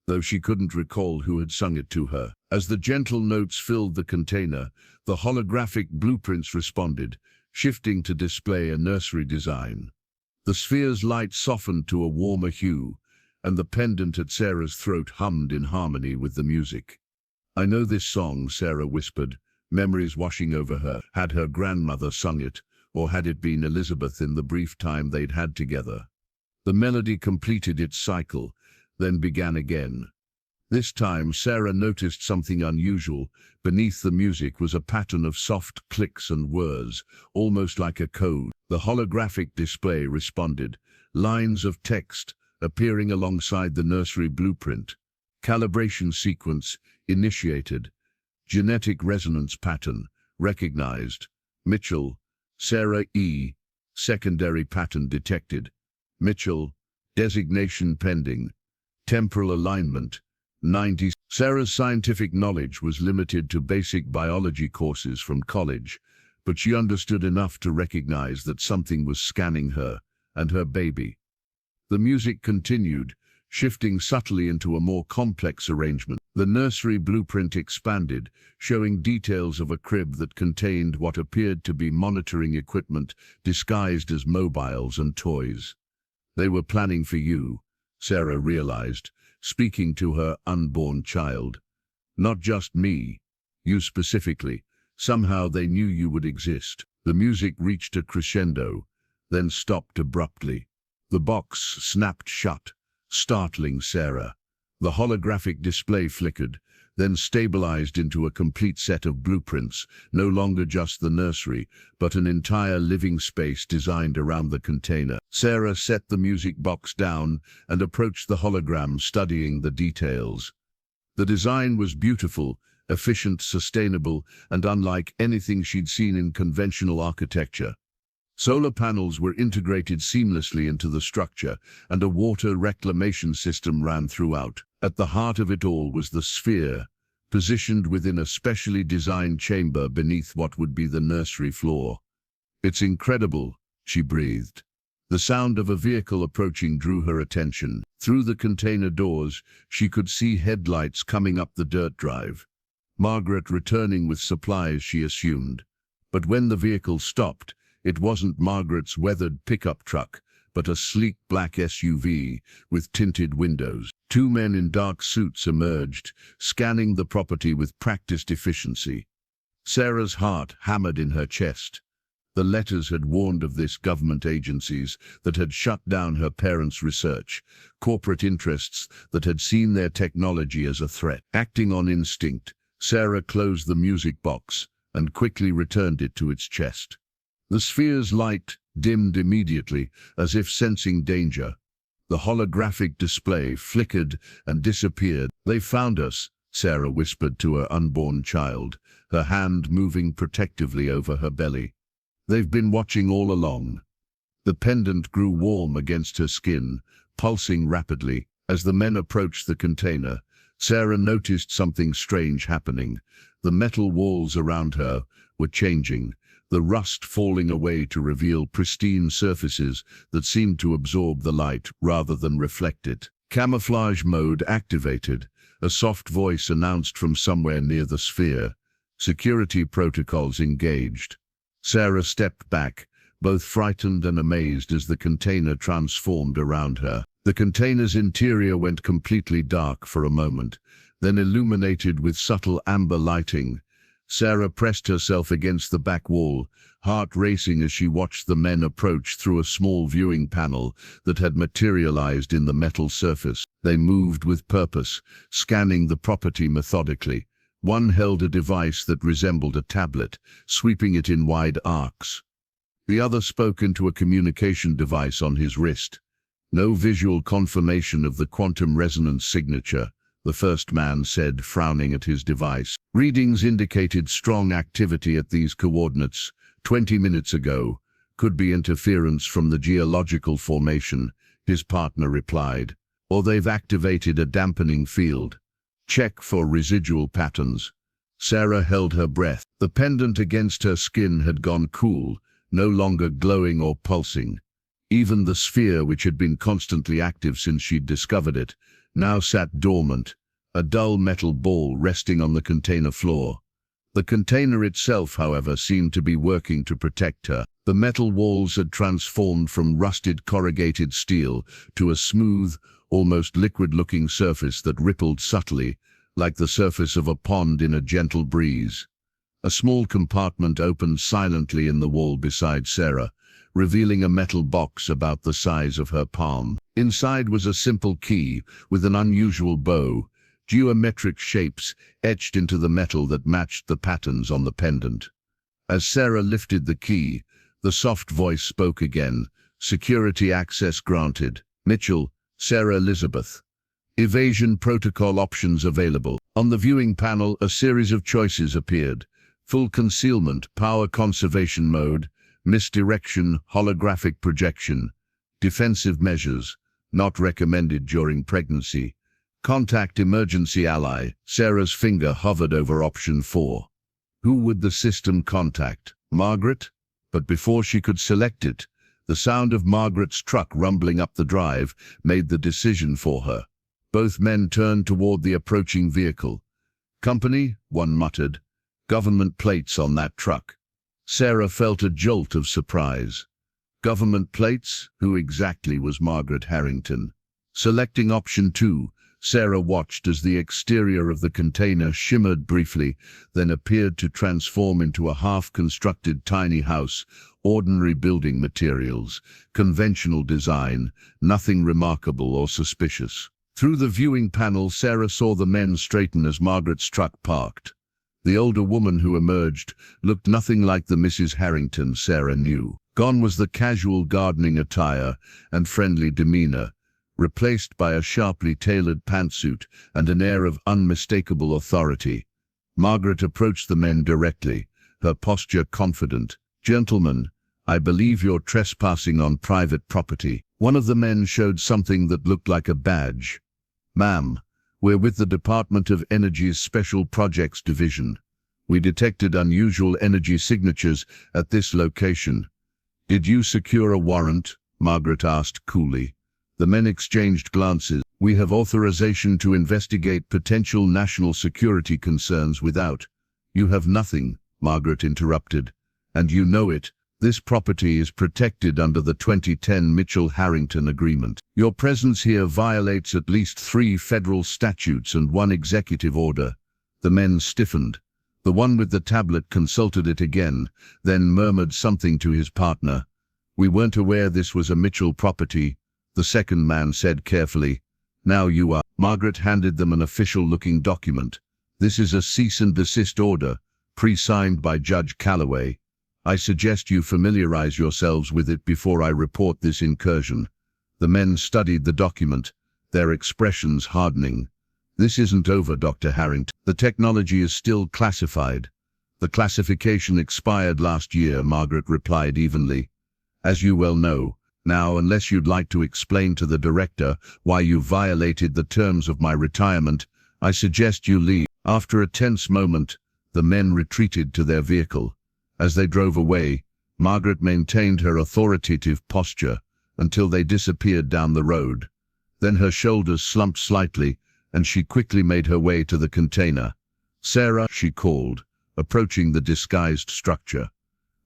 though she couldn't recall who had sung it to her. As the gentle notes filled the container, the holographic blueprints responded, shifting to display a nursery design. The sphere's light softened to a warmer hue, and the pendant at Sarah's throat hummed in harmony with the music. I know this song, Sarah whispered, memories washing over her. Had her grandmother sung it, or had it been Elizabeth in the brief time they'd had together? The melody completed its cycle, then began again. This time, Sarah noticed something unusual. Beneath the music was a pattern of soft clicks and whirs, almost like a code. The holographic display responded, lines of text appearing alongside the nursery blueprint. Calibration sequence initiated. Genetic resonance pattern recognized. Mitchell, Sarah E. Secondary pattern detected. Mitchell, designation pending. Temporal alignment 90. Sarah's scientific knowledge was limited to basic biology courses from college, but she understood enough to recognize that something was scanning her and her baby. The music continued, shifting subtly into a more complex arrangement. The nursery blueprint expanded, showing details of a crib that contained what appeared to be monitoring equipment disguised as mobiles and toys. They were planning for you, Sarah realized, speaking to her unborn child. Not just me, you specifically. Somehow they knew you would exist. The music reached a crescendo, then stopped abruptly. The box snapped shut, startling Sarah. The holographic display flickered, then stabilized into a complete set of blueprints, no longer just the nursery, but an entire living space designed around the container. Sarah set the music box down and approached the hologram, studying the details. The design was beautiful, efficient, sustainable, and unlike anything she'd seen in conventional architecture. Solar panels were integrated seamlessly into the structure, and a water reclamation system ran throughout. At the heart of it all was the sphere, positioned within a specially designed chamber beneath what would be the nursery floor. "It's incredible," she breathed. The sound of a vehicle approaching drew her attention. Through the container doors, she could see headlights coming up the dirt drive. Margaret returning with supplies, she assumed. But when the vehicle stopped, it wasn't Margaret's weathered pickup truck, but a sleek black SUV with tinted windows. Two men in dark suits emerged, scanning the property with practiced efficiency. Sarah's heart hammered in her chest. The letters had warned of this: government agencies that had shut down her parents' research, corporate interests that had seen their technology as a threat. Acting on instinct, Sarah closed the music box and quickly returned it to its chest. The sphere's light dimmed immediately, as if sensing danger. The holographic display flickered and disappeared. "They found us," Sarah whispered to her unborn child, her hand moving protectively over her belly. "They've been watching all along." The pendant grew warm against her skin, pulsing rapidly. As the men approached the container, Sarah noticed something strange happening. The metal walls around her were changing, the rust falling away to reveal pristine surfaces that seemed to absorb the light rather than reflect it. Camouflage mode activated. A soft voice announced from somewhere near the sphere. Security protocols engaged. Sarah stepped back, both frightened and amazed as the container transformed around her. The container's interior went completely dark for a moment, then illuminated with subtle amber lighting. Sarah pressed herself against the back wall, heart racing as she watched the men approach through a small viewing panel that had materialized in the metal surface. They moved with purpose, scanning the property methodically. One held a device that resembled a tablet, sweeping it in wide arcs. The other spoke into a communication device on his wrist. No visual confirmation of the quantum resonance signature, the first man said, frowning at his device. Readings indicated strong activity at these coordinates. 20 minutes ago. Could be interference from the geological formation, his partner replied. Or they've activated a dampening field. Check for residual patterns. Sarah held her breath. The pendant against her skin had gone cool, no longer glowing or pulsing. Even the sphere, which had been constantly active since she'd discovered it, now sat dormant, a dull metal ball resting on the container floor. The container itself, however, seemed to be working to protect her. The metal walls had transformed from rusted corrugated steel to a smooth, almost liquid-looking surface that rippled subtly, like the surface of a pond in a gentle breeze. A small compartment opened silently in the wall beside Sarah, revealing a metal box about the size of her palm. Inside was a simple key with an unusual bow, geometric shapes etched into the metal that matched the patterns on the pendant. As Sarah lifted the key, the soft voice spoke again. Security access granted. Mitchell, Sarah Elizabeth. Evasion protocol options available. On the viewing panel, a series of choices appeared. Full concealment, power conservation mode, misdirection, holographic projection. Defensive measures, not recommended during pregnancy. Contact emergency ally. Sarah's finger hovered over option 4. Who would the system contact? Margaret? But before she could select it, the sound of Margaret's truck rumbling up the drive made the decision for her. Both men turned toward the approaching vehicle. Company, one muttered. Government plates on that truck. Sarah felt a jolt of surprise. Government plates? Who exactly was Margaret Harrington? Selecting option 2, Sarah watched as the exterior of the container shimmered briefly, then appeared to transform into a half-constructed tiny house. Ordinary building materials, conventional design, nothing remarkable or suspicious. Through the viewing panel, Sarah saw the men straighten as Margaret's truck parked. The older woman who emerged looked nothing like the Mrs. Harrington Sarah knew. Gone was the casual gardening attire and friendly demeanor, replaced by a sharply tailored pantsuit and an air of unmistakable authority. Margaret approached the men directly, her posture confident. Gentlemen, I believe you're trespassing on private property. One of the men showed something that looked like a badge. Ma'am, we're with the Department of Energy's Special Projects Division. We detected unusual energy signatures at this location. Did you secure a warrant? Margaret asked coolly. The men exchanged glances. We have authorization to investigate potential national security concerns without. You have nothing, Margaret interrupted. And you know it. This property is protected under the 2010 Mitchell-Harrington Agreement. Your presence here violates at least 3 federal statutes and 1 executive order. The men stiffened. The one with the tablet consulted it again, then murmured something to his partner. We weren't aware this was a Mitchell property, the second man said carefully. Now you are. Margaret handed them an official-looking document. This is a cease and desist order, pre-signed by Judge Calloway. I suggest you familiarize yourselves with it before I report this incursion. The men studied the document, their expressions hardening. This isn't over, Dr. Harrington. The technology is still classified. The classification expired last year, Margaret replied evenly. As you well know. Now, unless you'd like to explain to the director why you violated the terms of my retirement, I suggest you leave. After a tense moment, the men retreated to their vehicle. As they drove away, Margaret maintained her authoritative posture until they disappeared down the road. Then her shoulders slumped slightly, and she quickly made her way to the container. "Sarah," she called, approaching the disguised structure.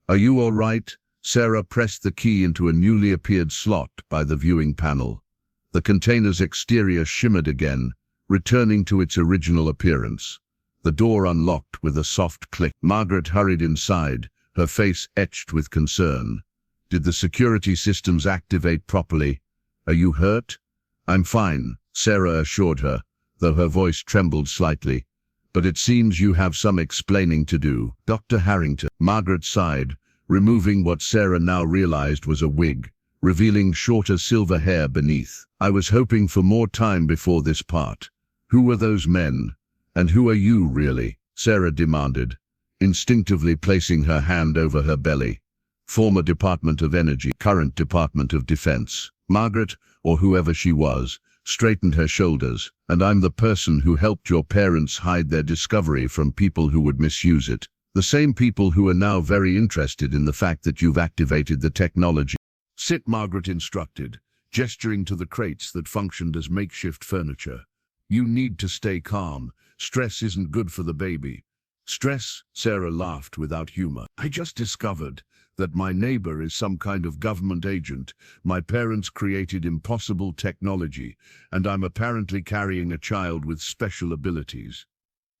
"Are you all right?" Sarah pressed the key into a newly appeared slot by the viewing panel. The container's exterior shimmered again, returning to its original appearance. The door unlocked with a soft click. Margaret hurried inside, her face etched with concern. "Did the security systems activate properly? Are you hurt?" "I'm fine," Sarah assured her, though her voice trembled slightly. "But it seems you have some explaining to do." "Dr. Harrington." Margaret sighed, removing what Sarah now realized was a wig, revealing shorter silver hair beneath. "I was hoping for more time before this part. Who were those men? And who are you, really?" Sarah demanded, instinctively placing her hand over her belly. "Former Department of Energy, current Department of Defense." Margaret, or whoever she was, straightened her shoulders. "And I'm the person who helped your parents hide their discovery from people who would misuse it. The same people who are now very interested in the fact that you've activated the technology." "Sit," Margaret instructed, gesturing to the crates that functioned as makeshift furniture. "You need to stay calm. Stress isn't good for the baby." "Stress?" Sarah laughed without humor. "I just discovered that my neighbor is some kind of government agent. My parents created impossible technology, and I'm apparently carrying a child with special abilities.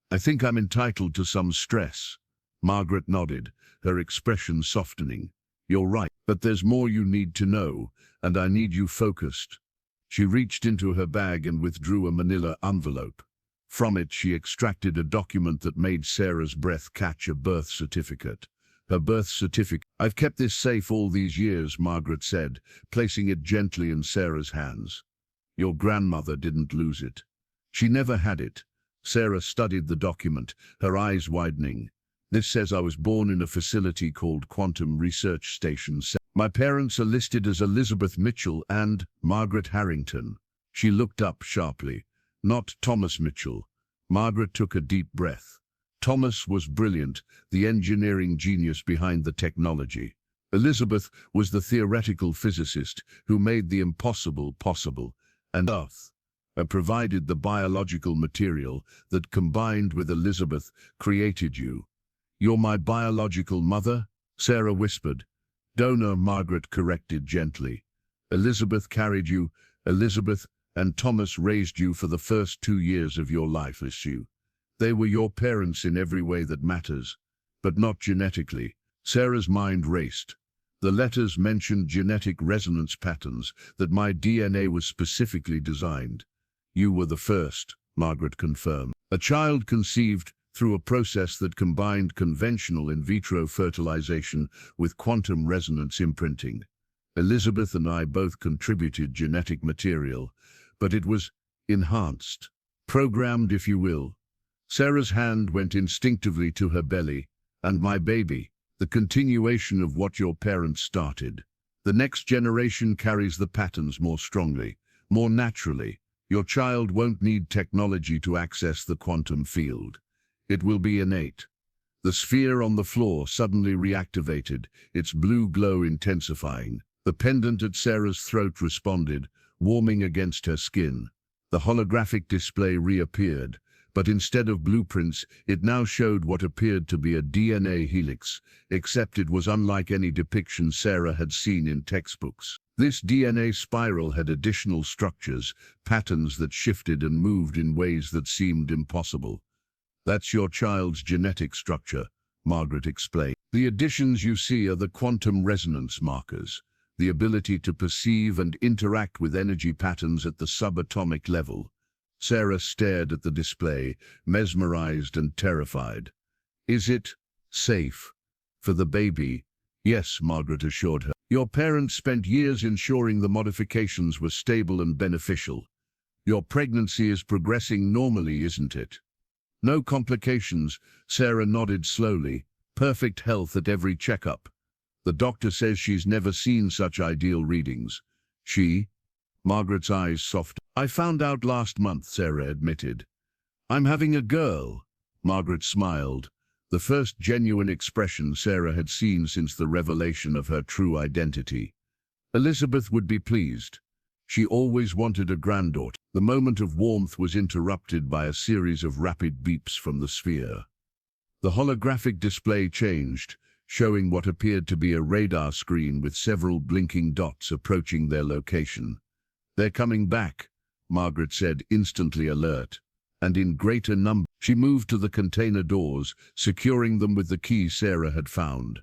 I think I'm entitled to some stress." Margaret nodded, her expression softening. "You're right, but there's more you need to know, and I need you focused." She reached into her bag and withdrew a manila envelope. From it, she extracted a document that made Sarah's breath catch: a birth certificate. Her birth certificate. "I've kept this safe all these years," Margaret said, placing it gently in Sarah's hands. "Your grandmother didn't lose it. She never had it." Sarah studied the document, her eyes widening. "This says I was born in a facility called Quantum Research Station. My parents are listed as Elizabeth Mitchell and Margaret Harrington." She looked up sharply. "Not Thomas Mitchell." Margaret took a deep breath. Thomas was brilliant, the engineering genius behind the technology. Elizabeth was the theoretical physicist who made the impossible possible, and Earth provided the biological material that, combined with Elizabeth, created you. "You're my biological mother?" Sarah whispered. "Donor," Margaret corrected gently. "Elizabeth carried you. Elizabeth and Thomas raised you for the first 2 years of your life as you. They were your parents in every way that matters, but not genetically." Sarah's mind raced. The letters mentioned genetic resonance patterns, that my DNA was specifically designed. "You were the first," Margaret confirmed. "A child conceived through a process that combined conventional in vitro fertilization with quantum resonance imprinting. Elizabeth and I both contributed genetic material, but it was enhanced, programmed, if you will." Sarah's hand went instinctively to her belly. "And my baby, the continuation of what your parents started. The next generation carries the patterns more strongly, more naturally. Your child won't need technology to access the quantum field. It will be innate." The sphere on the floor suddenly reactivated, its blue glow intensifying. The pendant at Sarah's throat responded, warming against her skin. The holographic display reappeared, but instead of blueprints, it now showed what appeared to be a DNA helix, except it was unlike any depiction Sarah had seen in textbooks. This DNA spiral had additional structures, patterns that shifted and moved in ways that seemed impossible. "That's your child's genetic structure," Margaret explained. "The additions you see are the quantum resonance markers, the ability to perceive and interact with energy patterns at the subatomic level." Sarah stared at the display, mesmerized and terrified. "Is it safe for the baby?" "Yes," Margaret assured her. "Your parents spent years ensuring the modifications were stable and beneficial. Your pregnancy is progressing normally, isn't it?" "No complications," Sarah nodded slowly. "Perfect health at every checkup. The doctor says she's never seen such ideal readings." "She?" Margaret's eyes softened. "I found out last month," Sarah admitted. "I'm having a girl." Margaret smiled, the first genuine expression Sarah had seen since the revelation of her true identity. "Elizabeth would be pleased. She always wanted a granddaughter. The moment of warmth was interrupted by a series of rapid beeps from the sphere. The holographic display changed, showing what appeared to be a radar screen with several blinking dots approaching their location. "They're coming back," Margaret said, instantly alert. And in greater number. She moved to the container doors, securing them with the key Sarah had found.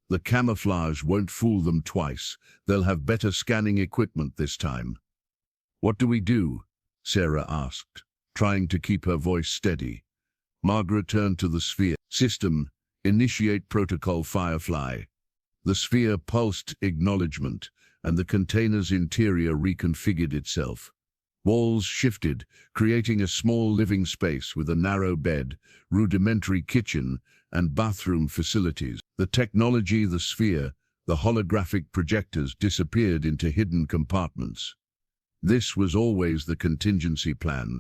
"The camouflage won't fool them twice. They'll have better scanning equipment this time." "What do we do?" Sarah asked, trying to keep her voice steady. Margaret turned to the sphere. "System, initiate protocol Firefly." The sphere pulsed acknowledgement, and the container's interior reconfigured itself. Walls shifted, creating a small living space with a narrow bed, rudimentary kitchen, and bathroom facilities. The technology, the sphere, the holographic projectors disappeared into hidden compartments. "This was always the contingency plan,"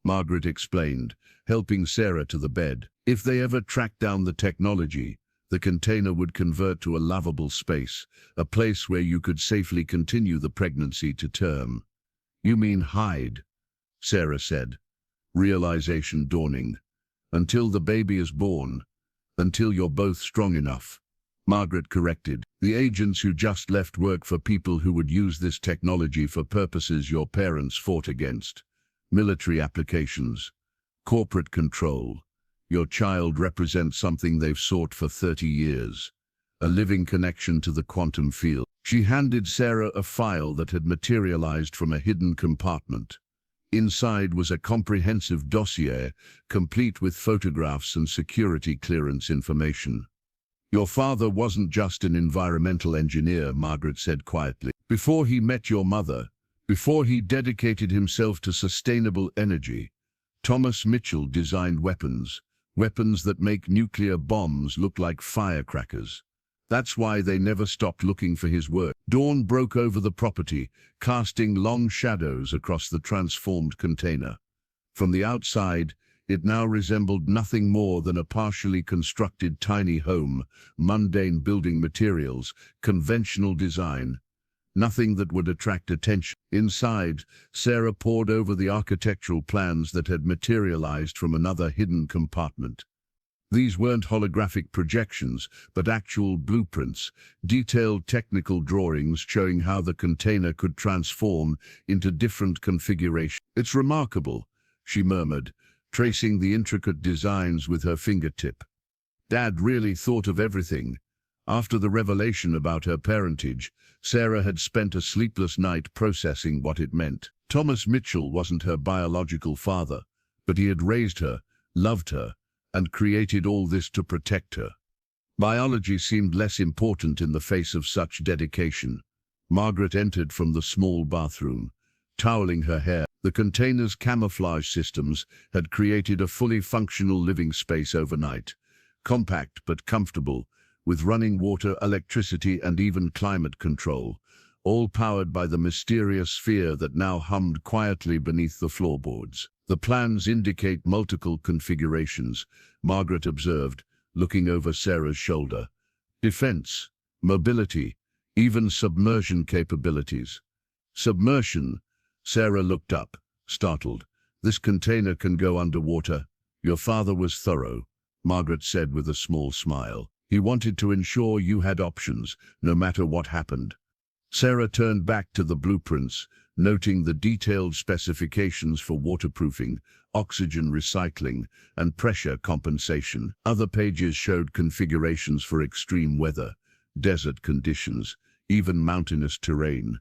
Margaret explained, helping Sarah to the bed. "If they ever tracked down the technology, the container would convert to a livable space, a place where you could safely continue the pregnancy to term." "You mean hide?" Sarah said, realization dawning. "Until the baby is born. Until you're both strong enough." Margaret corrected. "The agents who just left work for people who would use this technology for purposes your parents fought against. Military applications. Corporate control. Your child represents something they've sought for 30 years. A living connection to the quantum field." She handed Sarah a file that had materialized from a hidden compartment. Inside was a comprehensive dossier, complete with photographs and security clearance information. "Your father wasn't just an environmental engineer," Margaret said quietly. "Before he met your mother, before he dedicated himself to sustainable energy, Thomas Mitchell designed weapons that make nuclear bombs look like firecrackers. That's why they never stopped looking for his work." Dawn broke over the property, casting long shadows across the transformed container. From the outside, it now resembled nothing more than a partially constructed tiny home, mundane building materials, conventional design. Nothing that would attract attention. Inside, Sarah pored over the architectural plans that had materialized from another hidden compartment. These weren't holographic projections, but actual blueprints, detailed technical drawings showing how the container could transform into different configurations. "It's remarkable," she murmured, tracing the intricate designs with her fingertip. "Dad really thought of everything." After the revelation about her parentage, Sarah had spent a sleepless night processing what it meant. Thomas Mitchell wasn't her biological father, but he had raised her, loved her, and created all this to protect her. Biology seemed less important in the face of such dedication. Margaret entered from the small bathroom, toweling her hair. The container's camouflage systems had created a fully functional living space overnight, compact but comfortable, with running water, electricity, and even climate control, all powered by the mysterious sphere that now hummed quietly beneath the floorboards. "The plans indicate multiple configurations," Margaret observed, looking over Sarah's shoulder. "Defense, mobility, even submersion capabilities." "Submersion?" Sarah looked up, startled. "This container can go underwater." "Your father was thorough," Margaret said with a small smile. "He wanted to ensure you had options, no matter what happened." Sarah turned back to the blueprints, noting the detailed specifications for waterproofing, oxygen recycling, and pressure compensation. Other pages showed configurations for extreme weather, desert conditions, even mountainous terrain.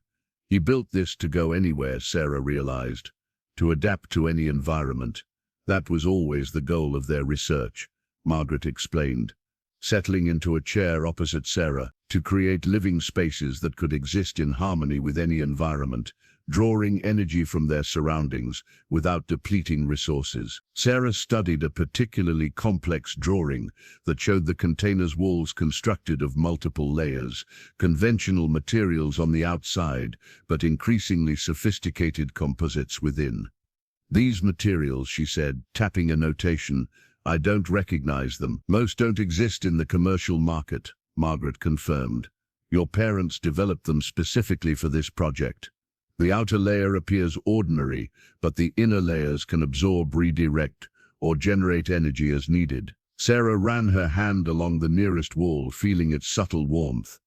He built this to go anywhere, Sarah realized, to adapt to any environment. That was always the goal of their research, Margaret explained, settling into a chair opposite Sarah, to create living spaces that could exist in harmony with any environment, drawing energy from their surroundings without depleting resources. Sarah studied a particularly complex drawing that showed the container's walls constructed of multiple layers, conventional materials on the outside, but increasingly sophisticated composites within. "These materials," she said, tapping a notation, "I don't recognize them. Most don't exist in the commercial market," Margaret confirmed. "Your parents developed them specifically for this project." The outer layer appears ordinary, but the inner layers can absorb, redirect, or generate energy as needed. Sarah ran her hand along the nearest wall, feeling its subtle warmth.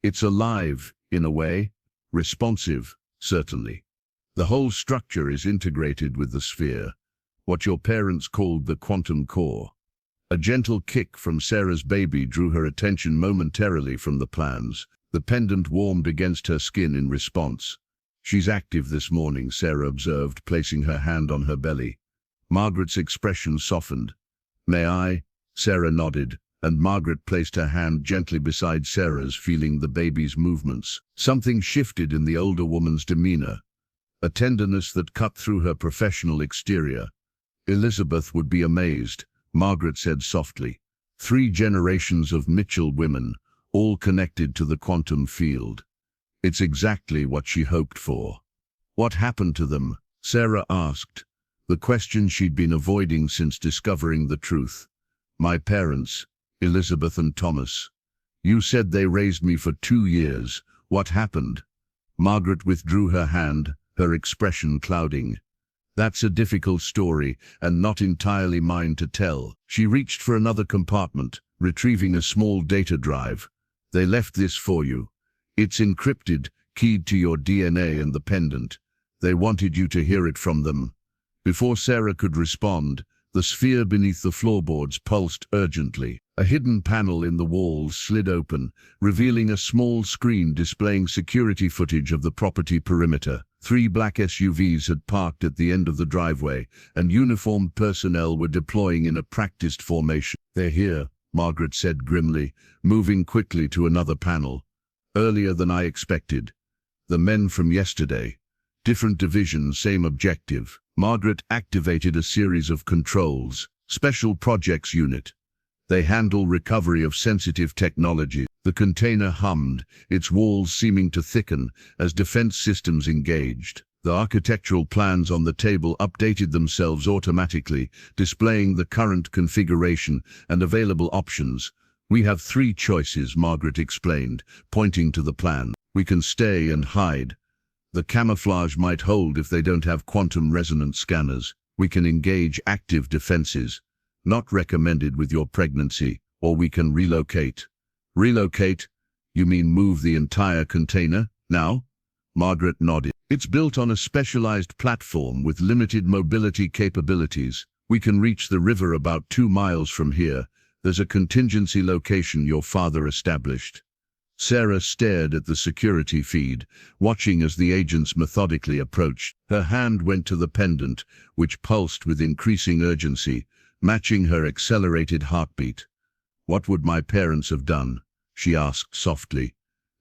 It's alive, in a way. Responsive, certainly. The whole structure is integrated with the sphere, what your parents called the quantum core. A gentle kick from Sarah's baby drew her attention momentarily from the plans. The pendant warmed against her skin in response. She's active this morning, Sarah observed, placing her hand on her belly. Margaret's expression softened. May I? Sarah nodded, and Margaret placed her hand gently beside Sarah's, feeling the baby's movements. Something shifted in the older woman's demeanor, a tenderness that cut through her professional exterior. Elizabeth would be amazed, Margaret said softly. 3 generations of Mitchell women, all connected to the quantum field. It's exactly what she hoped for. What happened to them? Sarah asked, the question she'd been avoiding since discovering the truth. My parents, Elizabeth and Thomas. You said they raised me for 2 years. What happened? Margaret withdrew her hand, her expression clouding. That's a difficult story, and not entirely mine to tell. She reached for another compartment, retrieving a small data drive. They left this for you. It's encrypted, keyed to your DNA and the pendant. They wanted you to hear it from them. Before Sarah could respond, the sphere beneath the floorboards pulsed urgently. A hidden panel in the wall slid open, revealing a small screen displaying security footage of the property perimeter. 3 black SUVs had parked at the end of the driveway, and uniformed personnel were deploying in a practiced formation. They're here, Margaret said grimly, moving quickly to another panel. Earlier than I expected. The men from yesterday. Different division, same objective. Margaret activated a series of controls. Special Projects Unit. They handle recovery of sensitive technology. The container hummed, its walls seeming to thicken as defense systems engaged. The architectural plans on the table updated themselves automatically, displaying the current configuration and available options. We have 3 choices, Margaret explained, pointing to the plan. We can stay and hide. The camouflage might hold if they don't have quantum resonance scanners. We can engage active defenses, not recommended with your pregnancy, or we can relocate. Relocate? You mean move the entire container, now? Margaret nodded. It's built on a specialized platform with limited mobility capabilities. We can reach the river about 2 miles from here. There's a contingency location your father established. Sarah stared at the security feed, watching as the agents methodically approached. Her hand went to the pendant, which pulsed with increasing urgency, matching her accelerated heartbeat. What would my parents have done? She asked softly.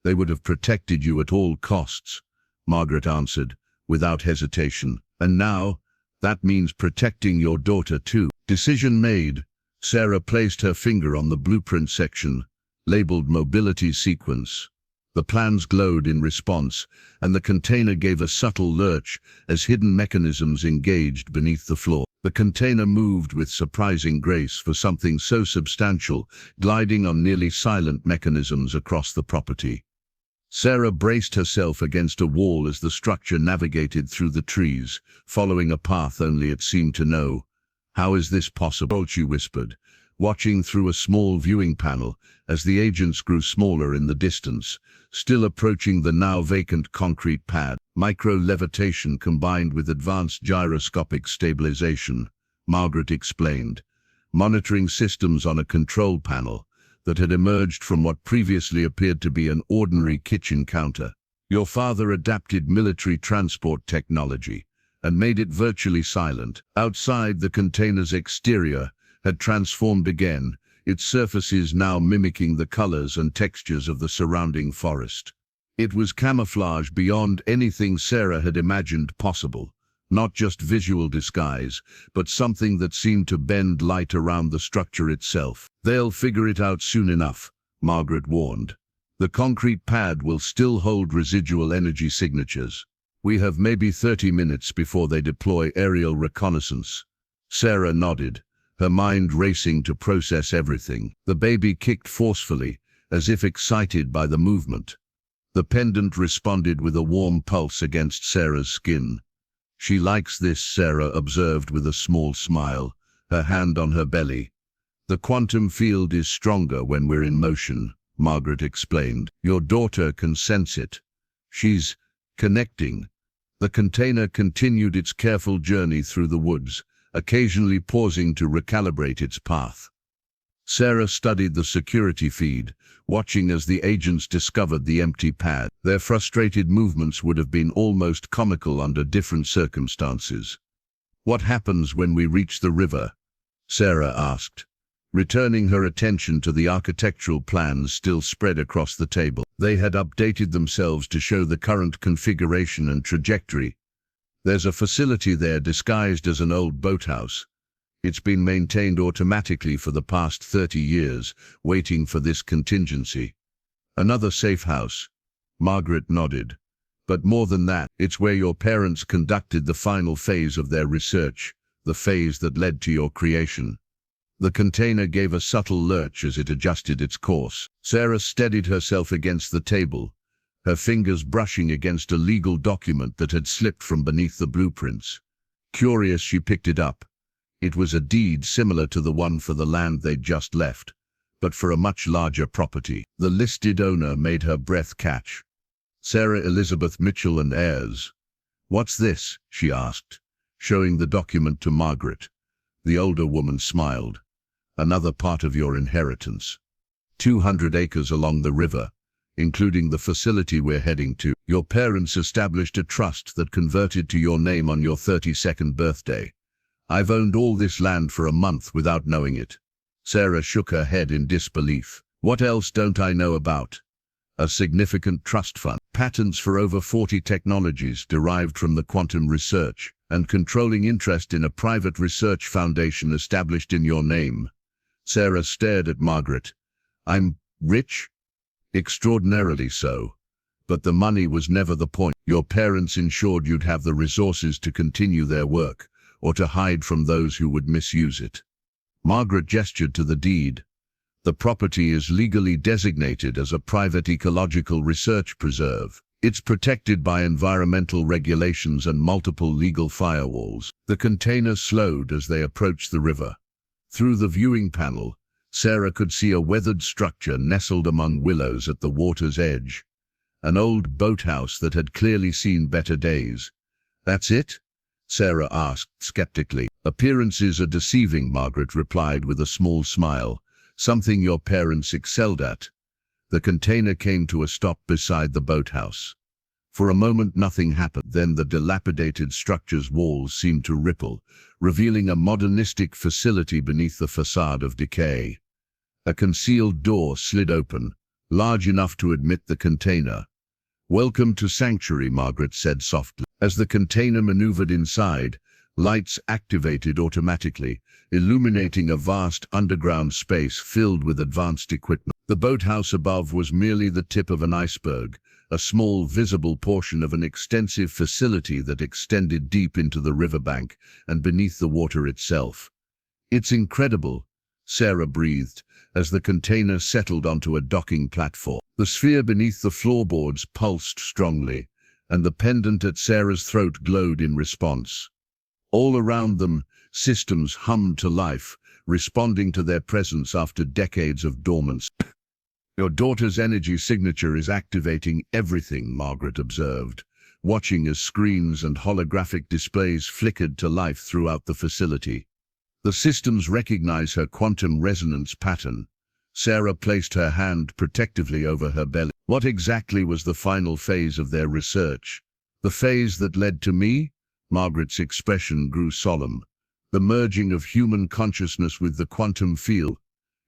They would have protected you at all costs, Margaret answered, without hesitation. And now, that means protecting your daughter too. Decision made. Sarah placed her finger on the blueprint section, labeled Mobility Sequence. The plans glowed in response, and the container gave a subtle lurch as hidden mechanisms engaged beneath the floor. The container moved with surprising grace for something so substantial, gliding on nearly silent mechanisms across the property. Sarah braced herself against a wall as the structure navigated through the trees, following a path only it seemed to know. How is this possible? She whispered, watching through a small viewing panel as the agents grew smaller in the distance, still approaching the now vacant concrete pad. Micro-levitation combined with advanced gyroscopic stabilization, Margaret explained, monitoring systems on a control panel that had emerged from what previously appeared to be an ordinary kitchen counter. Your father adapted military transport technology and made it virtually silent. Outside, the container's exterior had transformed again, its surfaces now mimicking the colors and textures of the surrounding forest. It was camouflage beyond anything Sarah had imagined possible, not just visual disguise, but something that seemed to bend light around the structure itself. They'll figure it out soon enough, Margaret warned. The concrete pad will still hold residual energy signatures. We have maybe 30 minutes before they deploy aerial reconnaissance. Sarah nodded, her mind racing to process everything. The baby kicked forcefully, as if excited by the movement. The pendant responded with a warm pulse against Sarah's skin. "She likes this," Sarah observed with a small smile, her hand on her belly. "The quantum field is stronger when we're in motion," Margaret explained. "Your daughter can sense it. She's connecting." The container continued its careful journey through the woods, occasionally pausing to recalibrate its path. Sarah studied the security feed, watching as the agents discovered the empty pad. Their frustrated movements would have been almost comical under different circumstances. "What happens when we reach the river?" Sarah asked, returning her attention to the architectural plans still spread across the table. They had updated themselves to show the current configuration and trajectory. "There's a facility there disguised as an old boathouse. It's been maintained automatically for the past 30 years, waiting for this contingency." "Another safe house," Margaret nodded. "But more than that, it's where your parents conducted the final phase of their research, the phase that led to your creation." The container gave a subtle lurch as it adjusted its course. Sarah steadied herself against the table, her fingers brushing against a legal document that had slipped from beneath the blueprints. Curious, she picked it up. It was a deed similar to the one for the land they'd just left, but for a much larger property. The listed owner made her breath catch. "Sarah Elizabeth Mitchell and heirs." "What's this?" she asked, showing the document to Margaret. The older woman smiled. "Another part of your inheritance. 200 acres along the river, including the facility we're heading to. Your parents established a trust that converted to your name on your 32nd birthday. I've owned all this land for a month without knowing it." Sarah shook her head in disbelief. "What else don't I know about?" "A significant trust fund, patents for over 40 technologies derived from the quantum research, and controlling interest in a private research foundation established in your name." Sarah stared at Margaret. "I'm rich?" "Extraordinarily so. But the money was never the point. Your parents ensured you'd have the resources to continue their work, or to hide from those who would misuse it." Margaret gestured to the deed. "The property is legally designated as a private ecological research preserve. It's protected by environmental regulations and multiple legal firewalls." The container slowed as they approached the river. Through the viewing panel, Sarah could see a weathered structure nestled among willows at the water's edge. An old boathouse that had clearly seen better days. "That's it?" Sarah asked skeptically. "Appearances are deceiving," Margaret replied with a small smile. "Something your parents excelled at." The container came to a stop beside the boathouse. For a moment nothing happened. Then the dilapidated structure's walls seemed to ripple, revealing a modernistic facility beneath the facade of decay. A concealed door slid open, large enough to admit the container. "Welcome to Sanctuary," Margaret said softly. As the container maneuvered inside, lights activated automatically, illuminating a vast underground space filled with advanced equipment. The boathouse above was merely the tip of an iceberg, a small visible portion of an extensive facility that extended deep into the riverbank and beneath the water itself. "It's incredible," Sarah breathed, as the container settled onto a docking platform. The sphere beneath the floorboards pulsed strongly, and the pendant at Sarah's throat glowed in response. All around them, systems hummed to life, responding to their presence after decades of dormancy. "Your daughter's energy signature is activating everything," Margaret observed, watching as screens and holographic displays flickered to life throughout the facility. "The systems recognize her quantum resonance pattern." Sarah placed her hand protectively over her belly. "What exactly was the final phase of their research?" "The phase that led to me?" Margaret's expression grew solemn. "The merging of human consciousness with the quantum field.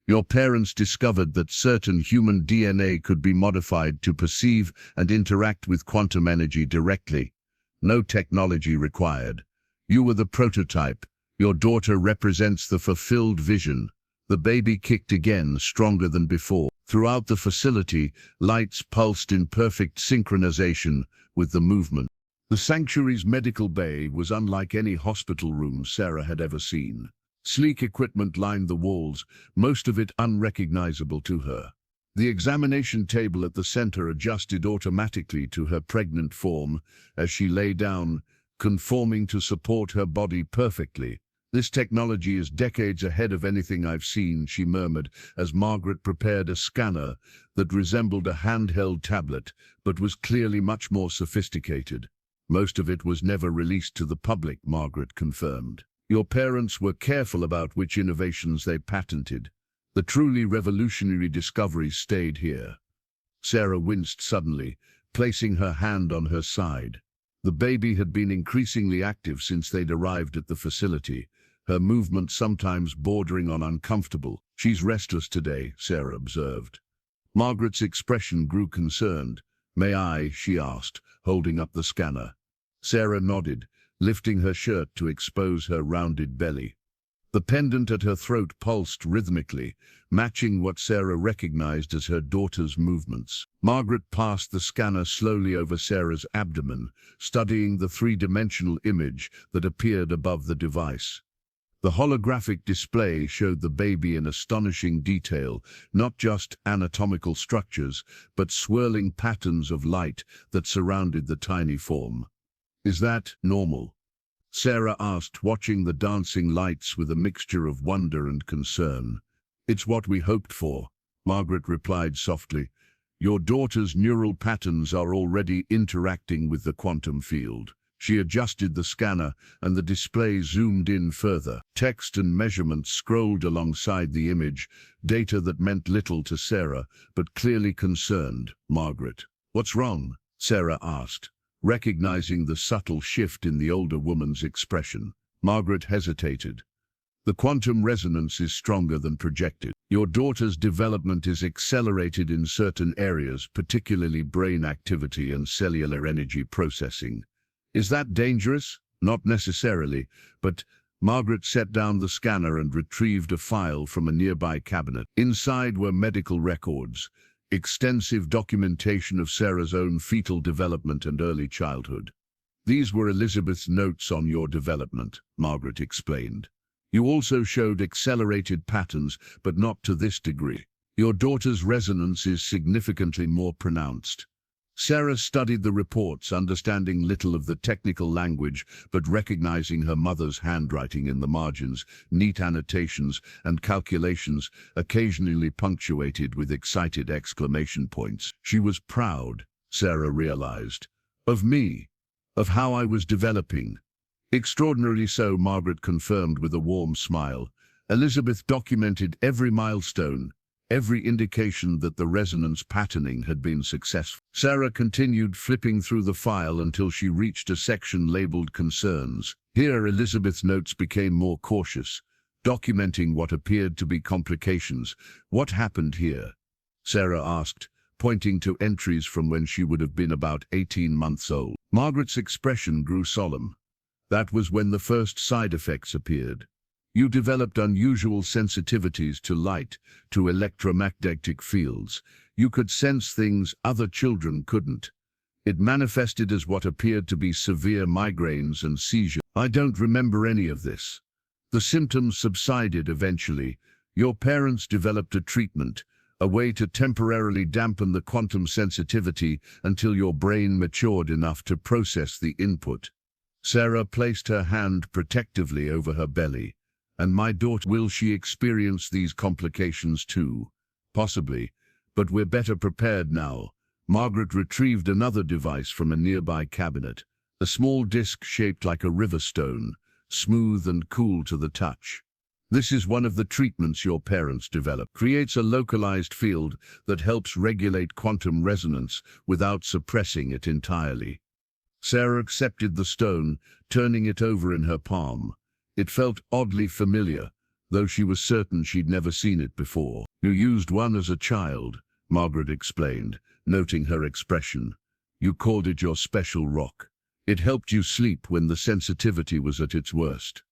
Your parents discovered that certain human DNA could be modified to perceive and interact with quantum energy directly. No technology required. You were the prototype. Your daughter represents the fulfilled vision." The baby kicked again, stronger than before. Throughout the facility, lights pulsed in perfect synchronization with the movement. The sanctuary's medical bay was unlike any hospital room Sarah had ever seen. Sleek equipment lined the walls, most of it unrecognizable to her. The examination table at the center adjusted automatically to her pregnant form as she lay down, conforming to support her body perfectly. "This technology is decades ahead of anything I've seen," she murmured as Margaret prepared a scanner that resembled a handheld tablet, but was clearly much more sophisticated. "Most of it was never released to the public," Margaret confirmed. "Your parents were careful about which innovations they patented. The truly revolutionary discoveries stayed here." Sarah winced suddenly, placing her hand on her side. The baby had been increasingly active since they'd arrived at the facility, her movements sometimes bordering on uncomfortable. "She's restless today," Sarah observed. Margaret's expression grew concerned. "May I?" she asked, holding up the scanner. Sarah nodded, lifting her shirt to expose her rounded belly. The pendant at her throat pulsed rhythmically, matching what Sarah recognized as her daughter's movements. Margaret passed the scanner slowly over Sarah's abdomen, studying the three-dimensional image that appeared above the device. The holographic display showed the baby in astonishing detail, not just anatomical structures, but swirling patterns of light that surrounded the tiny form. "Is that normal?" Sarah asked, watching the dancing lights with a mixture of wonder and concern. "It's what we hoped for," Margaret replied softly. "Your daughter's neural patterns are already interacting with the quantum field." She adjusted the scanner, and the display zoomed in further. Text and measurements scrolled alongside the image, data that meant little to Sarah, but clearly concerned Margaret. "What's wrong?" Sarah asked, recognizing the subtle shift in the older woman's expression. Margaret hesitated. "The quantum resonance is stronger than projected. Your daughter's development is accelerated in certain areas, particularly brain activity and cellular energy processing." "Is that dangerous?" "Not necessarily, but..." Margaret set down the scanner and retrieved a file from a nearby cabinet. Inside were medical records, extensive documentation of Sarah's own fetal development and early childhood. "These were Elizabeth's notes on your development," Margaret explained. "You also showed accelerated patterns, but not to this degree. Your daughter's resonance is significantly more pronounced." Sarah studied the reports, understanding little of the technical language, but recognizing her mother's handwriting in the margins, neat annotations and calculations, occasionally punctuated with excited exclamation points. She was proud, Sarah realized, of me, of how I was developing. "Extraordinarily so," Margaret confirmed with a warm smile. "Elizabeth documented every milestone, every indication that the resonance patterning had been successful." Sarah continued flipping through the file until she reached a section labeled Concerns. Here Elizabeth's notes became more cautious, documenting what appeared to be complications. "What happened here?" Sarah asked, pointing to entries from when she would have been about 18 months old. Margaret's expression grew solemn. "That was when the first side effects appeared. You developed unusual sensitivities to light, to electromagnetic fields. You could sense things other children couldn't. It manifested as what appeared to be severe migraines and seizures." "I don't remember any of this." "The symptoms subsided eventually. Your parents developed a treatment, a way to temporarily dampen the quantum sensitivity until your brain matured enough to process the input." Sarah placed her hand protectively over her belly. "And my daughter, will she experience these complications too?" "Possibly, but we're better prepared now." Margaret retrieved another device from a nearby cabinet, a small disc shaped like a river stone, smooth and cool to the touch. "This is one of the treatments your parents developed. Creates a localized field that helps regulate quantum resonance without suppressing it entirely." Sarah accepted the stone, turning it over in her palm. It felt oddly familiar, though she was certain she'd never seen it before. "You used one as a child," Margaret explained, noting her expression. "You called it your special rock. It helped you sleep when the sensitivity was at its worst."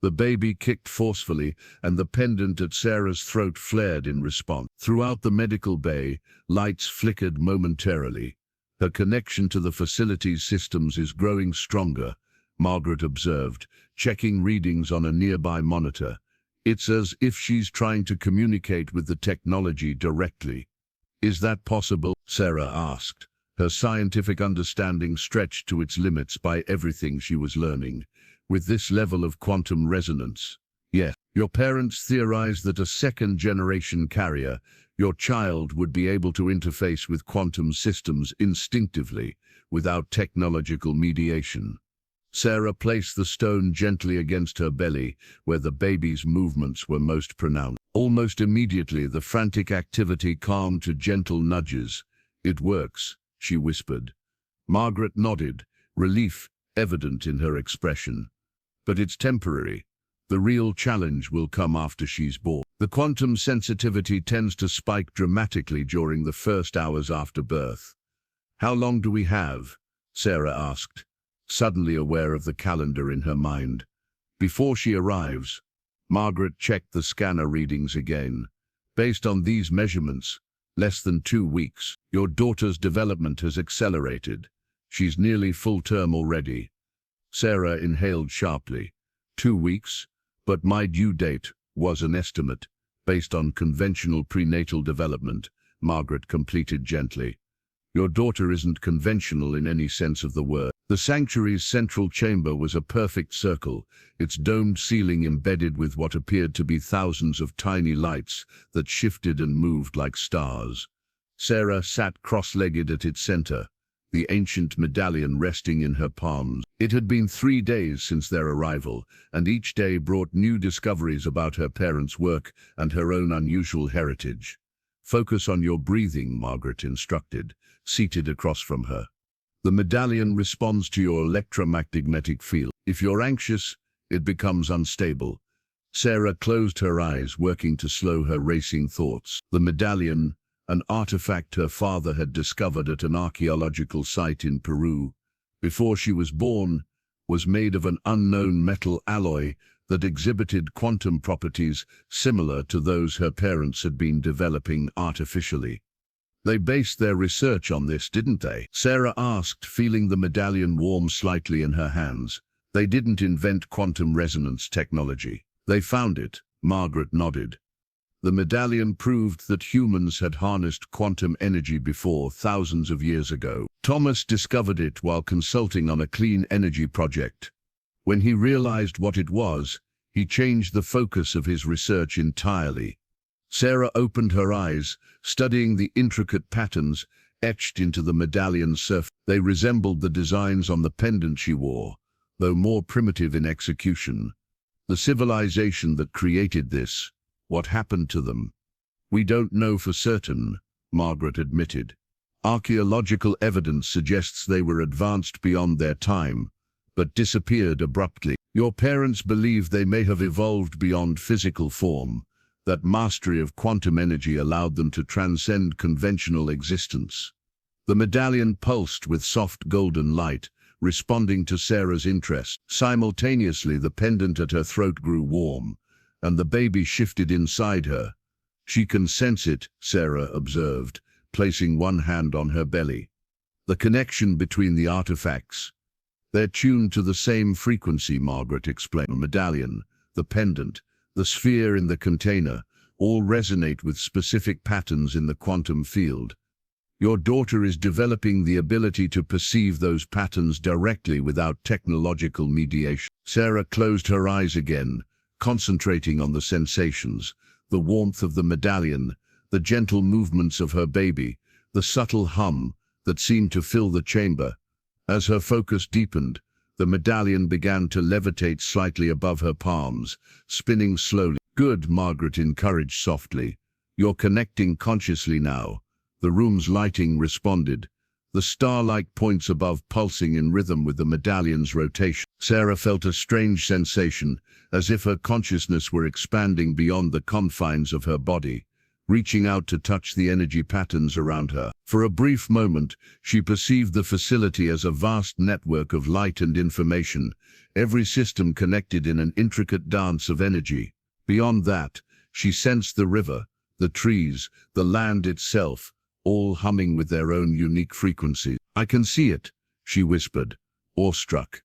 The baby kicked forcefully, and the pendant at Sarah's throat flared in response. Throughout the medical bay, lights flickered momentarily. "Her connection to the facility's systems is growing stronger," Margaret observed, checking readings on a nearby monitor. "It's as if she's trying to communicate with the technology directly." Is that possible? Sarah asked, her scientific understanding stretched to its limits by everything she was learning. With this level of quantum resonance, yes, your parents theorized that a second-generation carrier, your child, would be able to interface with quantum systems instinctively, without technological mediation. Sarah placed the stone gently against her belly, where the baby's movements were most pronounced. Almost immediately, the frantic activity calmed to gentle nudges. "It works," she whispered. Margaret nodded, relief evident in her expression. "But it's temporary. The real challenge will come after she's born." The quantum sensitivity tends to spike dramatically during the first hours after birth. "How long do we have?" Sarah asked, suddenly aware of the calendar in her mind. "Before she arrives." Margaret checked the scanner readings again. "Based on these measurements, less than 2 weeks. Your daughter's development has accelerated. She's nearly full term already." Sarah inhaled sharply. 2 weeks? But my due date was an estimate, based on conventional prenatal development, Margaret completed gently. "Your daughter isn't conventional in any sense of the word." The sanctuary's central chamber was a perfect circle, its domed ceiling embedded with what appeared to be thousands of tiny lights that shifted and moved like stars. Sarah sat cross-legged at its center, the ancient medallion resting in her palms. It had been 3 days since their arrival, and each day brought new discoveries about her parents' work and her own unusual heritage. "Focus on your breathing," Margaret instructed, seated across from her. "The medallion responds to your electromagnetic field. If you're anxious, it becomes unstable." Sarah closed her eyes, working to slow her racing thoughts. The medallion, an artifact her father had discovered at an archaeological site in Peru, before she was born, was made of an unknown metal alloy that exhibited quantum properties similar to those her parents had been developing artificially. "They based their research on this, didn't they?" Sarah asked, feeling the medallion warm slightly in her hands. "They didn't invent quantum resonance technology. They found it," Margaret nodded. "The medallion proved that humans had harnessed quantum energy before, thousands of years ago. Thomas discovered it while consulting on a clean energy project. When he realized what it was, he changed the focus of his research entirely." Sarah opened her eyes, studying the intricate patterns etched into the medallion's surface. They resembled the designs on the pendant she wore, though more primitive in execution. "The civilization that created this, what happened to them?" "We don't know for certain," Margaret admitted. "Archaeological evidence suggests they were advanced beyond their time, but disappeared abruptly. Your parents believe they may have evolved beyond physical form, that mastery of quantum energy allowed them to transcend conventional existence." The medallion pulsed with soft golden light, responding to Sarah's interest. Simultaneously, the pendant at her throat grew warm, and the baby shifted inside her. "She can sense it," Sarah observed, placing one hand on her belly. "The connection between the artifacts. They're tuned to the same frequency," Margaret explained. "The medallion, the pendant, the sphere in the container, all resonate with specific patterns in the quantum field. Your daughter is developing the ability to perceive those patterns directly without technological mediation." Sarah closed her eyes again, concentrating on the sensations, the warmth of the medallion, the gentle movements of her baby, the subtle hum that seemed to fill the chamber. As her focus deepened, the medallion began to levitate slightly above her palms, spinning slowly. "Good," Margaret encouraged softly. "You're connecting consciously now." The room's lighting responded, the star-like points above pulsing in rhythm with the medallion's rotation. Sarah felt a strange sensation, as if her consciousness were expanding beyond the confines of her body, reaching out to touch the energy patterns around her. For a brief moment, she perceived the facility as a vast network of light and information, every system connected in an intricate dance of energy. Beyond that, she sensed the river, the trees, the land itself, all humming with their own unique frequencies. "I can see it," she whispered, awestruck.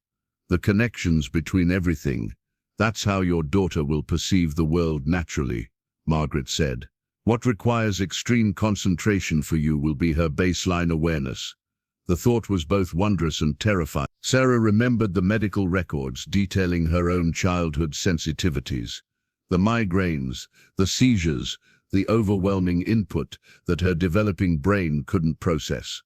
"The connections between everything. That's how your daughter will perceive the world naturally," Margaret said. What requires extreme concentration for you will be her baseline awareness. The thought was both wondrous and terrifying. Sarah remembered the medical records detailing her own childhood sensitivities. The migraines, the seizures, the overwhelming input that her developing brain couldn't process.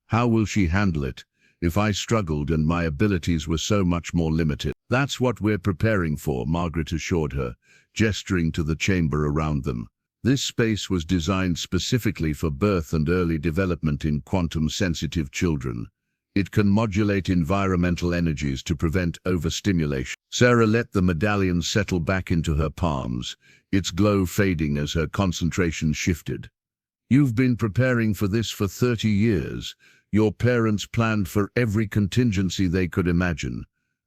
How will she handle it if I struggled and my abilities were so much more limited? That's what we're preparing for, Margaret assured her, gesturing to the chamber around them. This space was designed specifically for birth and early development in quantum-sensitive children. It can modulate environmental energies to prevent overstimulation. Sarah let the medallion settle back into her palms, its glow fading as her concentration shifted. You've been preparing for this for 30 years. Your parents planned for every contingency they could imagine.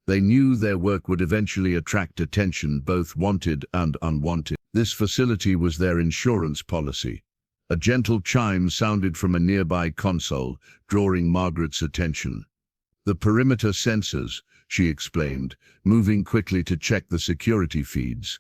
They knew their work would eventually attract attention, both wanted and unwanted. This facility was their insurance policy. A gentle chime sounded from a nearby console, drawing Margaret's attention. The perimeter sensors, she explained, moving quickly to check the security feeds.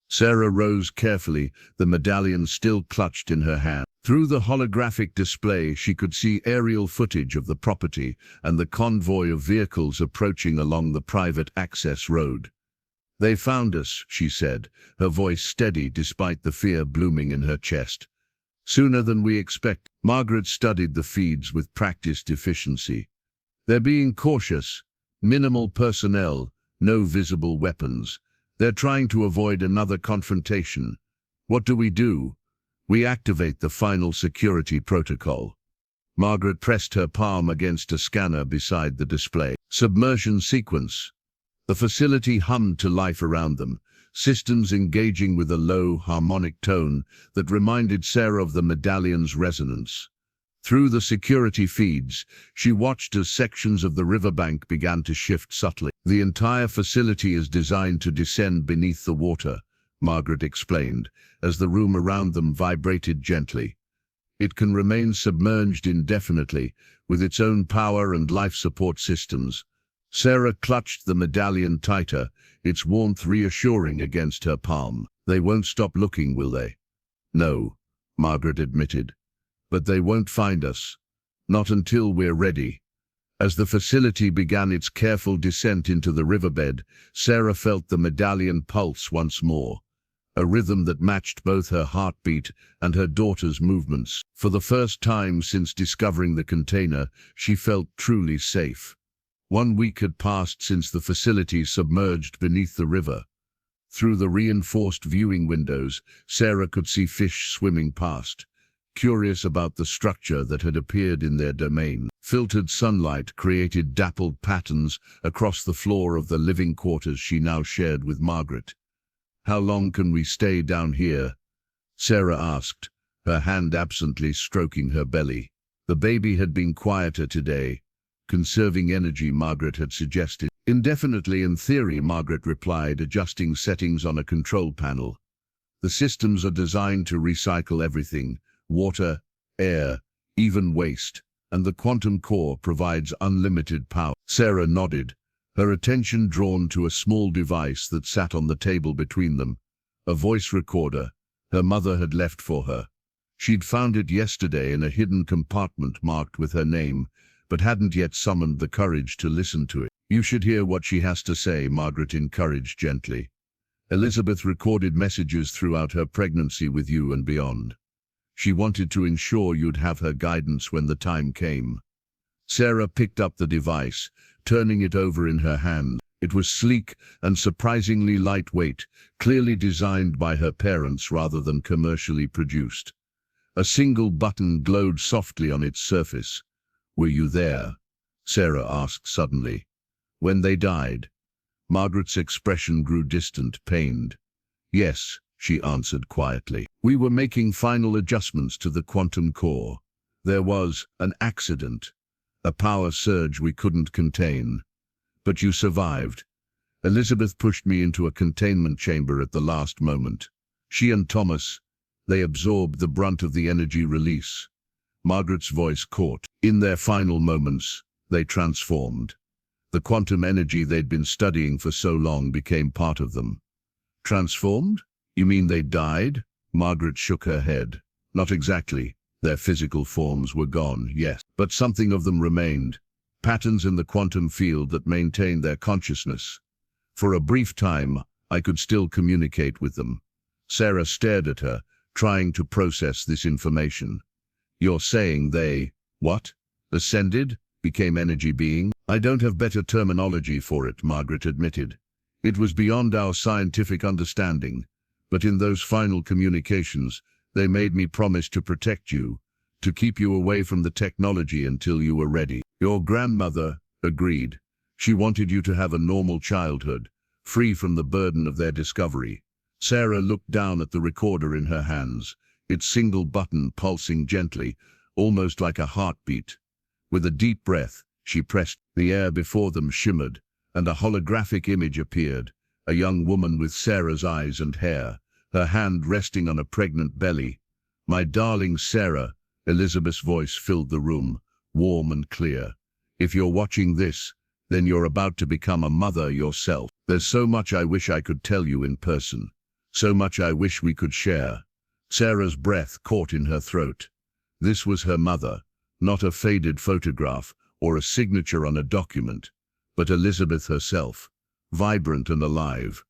Sarah rose carefully, the medallion still clutched in her hand. Through the holographic display, she could see aerial footage of the property and the convoy of vehicles approaching along the private access road. They found us, she said, her voice steady despite the fear blooming in her chest. Sooner than we expect. Margaret studied the feeds with practiced efficiency. They're being cautious. Minimal personnel, no visible weapons. They're trying to avoid another confrontation. What do? We activate the final security protocol. Margaret pressed her palm against a scanner beside the display. Submersion sequence. The facility hummed to life around them, systems engaging with a low, harmonic tone that reminded Sarah of the medallion's resonance. Through the security feeds, she watched as sections of the riverbank began to shift subtly. The entire facility is designed to descend beneath the water, Margaret explained, as the room around them vibrated gently. It can remain submerged indefinitely, with its own power and life support systems. Sarah clutched the medallion tighter, its warmth reassuring against her palm. They won't stop looking, will they? No, Margaret admitted. But they won't find us. Not until we're ready. As the facility began its careful descent into the riverbed, Sarah felt the medallion pulse once more, a rhythm that matched both her heartbeat and her daughter's movements. For the first time since discovering the container, she felt truly safe. 1 week had passed since the facility submerged beneath the river. Through the reinforced viewing windows, Sarah could see fish swimming past, curious about the structure that had appeared in their domain. Filtered sunlight created dappled patterns across the floor of the living quarters she now shared with Margaret. How long can we stay down here? Sarah asked, her hand absently stroking her belly. The baby had been quieter today, conserving energy, Margaret had suggested. Indefinitely in theory, Margaret replied, adjusting settings on a control panel. The systems are designed to recycle everything, water, air, even waste, and the quantum core provides unlimited power. Sarah nodded, her attention drawn to a small device that sat on the table between them, a voice recorder her mother had left for her. She'd found it yesterday in a hidden compartment marked with her name, but hadn't yet summoned the courage to listen to it. You should hear what she has to say, Margaret encouraged gently. Elizabeth recorded messages throughout her pregnancy with you and beyond. She wanted to ensure you'd have her guidance when the time came. Sarah picked up the device, turning it over in her hand. It was sleek and surprisingly lightweight, clearly designed by her parents rather than commercially produced. A single button glowed softly on its surface. Were you there? Sarah asked suddenly. When they died? Margaret's expression grew distant, pained. Yes, she answered quietly. We were making final adjustments to the quantum core. There was an accident, a power surge we couldn't contain. But you survived. Elizabeth pushed me into a containment chamber at the last moment. She and Thomas, they absorbed the brunt of the energy release. Margaret's voice caught. In their final moments, they transformed. The quantum energy they'd been studying for so long became part of them. Transformed? You mean they died? Margaret shook her head. Not exactly. Their physical forms were gone, yes, but something of them remained. Patterns in the quantum field that maintained their consciousness. For a brief time, I could still communicate with them. Sarah stared at her, trying to process this information. You're saying they, what? Ascended? Became energy being? I don't have better terminology for it, Margaret admitted. It was beyond our scientific understanding, but in those final communications, they made me promise to protect you, to keep you away from the technology until you were ready. Your grandmother agreed. She wanted you to have a normal childhood, free from the burden of their discovery. Sarah looked down at the recorder in her hands, its single button pulsing gently, almost like a heartbeat. With a deep breath, she pressed. The air before them shimmered, and a holographic image appeared, a young woman with Sarah's eyes and hair, her hand resting on a pregnant belly. My darling Sarah, Elizabeth's voice filled the room, warm and clear. If you're watching this, then you're about to become a mother yourself. There's so much I wish I could tell you in person. So much I wish we could share. Sarah's breath caught in her throat. This was her mother, not a faded photograph or a signature on a document, but Elizabeth herself, vibrant and alive.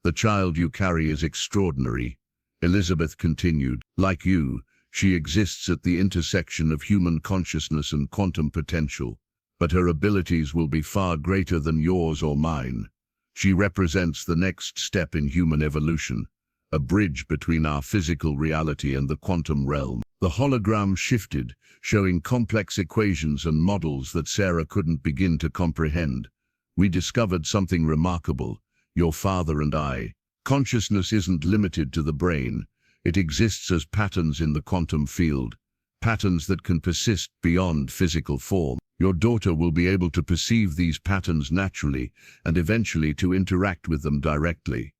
The child you carry is extraordinary, Elizabeth continued. Like you, she exists at the intersection of human consciousness and quantum potential, but her abilities will be far greater than yours or mine. She represents the next step in human evolution, a bridge between our physical reality and the quantum realm. The hologram shifted, showing complex equations and models that Sarah couldn't begin to comprehend. We discovered something remarkable, your father and I. Consciousness isn't limited to the brain. It exists as patterns in the quantum field, patterns that can persist beyond physical form. Your daughter will be able to perceive these patterns naturally and eventually to interact with them directly.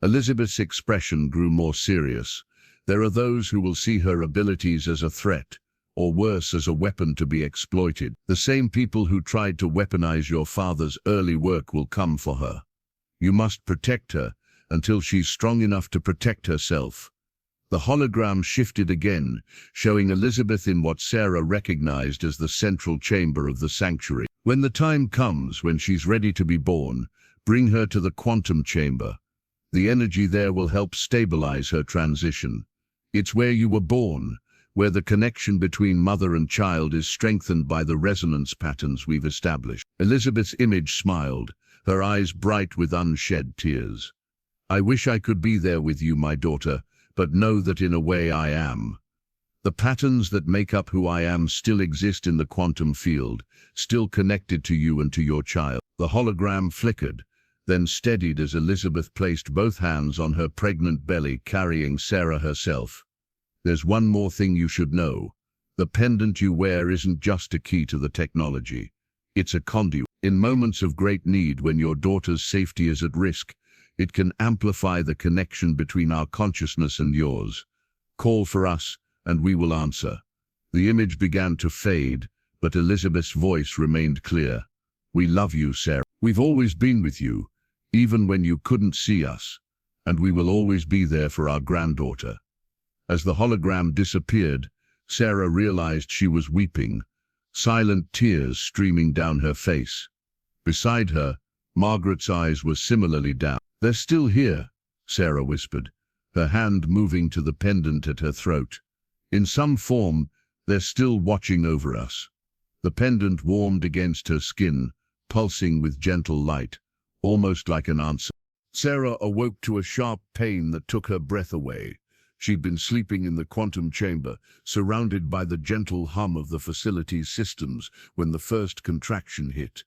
Elizabeth's expression grew more serious. There are those who will see her abilities as a threat, or worse, as a weapon to be exploited. The same people who tried to weaponize your father's early work will come for her. You must protect her until she's strong enough to protect herself. The hologram shifted again, showing Elizabeth in what Sarah recognized as the central chamber of the sanctuary. When the time comes, when she's ready to be born, bring her to the quantum chamber. The energy there will help stabilize her transition. It's where you were born, where the connection between mother and child is strengthened by the resonance patterns we've established. Elizabeth's image smiled, her eyes bright with unshed tears. I wish I could be there with you, my daughter, but know that in a way I am. The patterns that make up who I am still exist in the quantum field, still connected to you and to your child. The hologram flickered, then steadied as Elizabeth placed both hands on her pregnant belly, carrying Sarah herself. There's one more thing you should know. The pendant you wear isn't just a key to the technology. It's a conduit. In moments of great need, when your daughter's safety is at risk, it can amplify the connection between our consciousness and yours. Call for us, and we will answer. The image began to fade, but Elizabeth's voice remained clear. We love you, Sarah. We've always been with you, even when you couldn't see us, and we will always be there for our granddaughter. As the hologram disappeared, Sarah realized she was weeping, silent tears streaming down her face. Beside her, Margaret's eyes were similarly down. They're still here, Sarah whispered, her hand moving to the pendant at her throat. In some form, they're still watching over us. The pendant warmed against her skin, pulsing with gentle light, almost like an answer. Sarah awoke to a sharp pain that took her breath away. She'd been sleeping in the quantum chamber, surrounded by the gentle hum of the facility's systems, when the first contraction hit.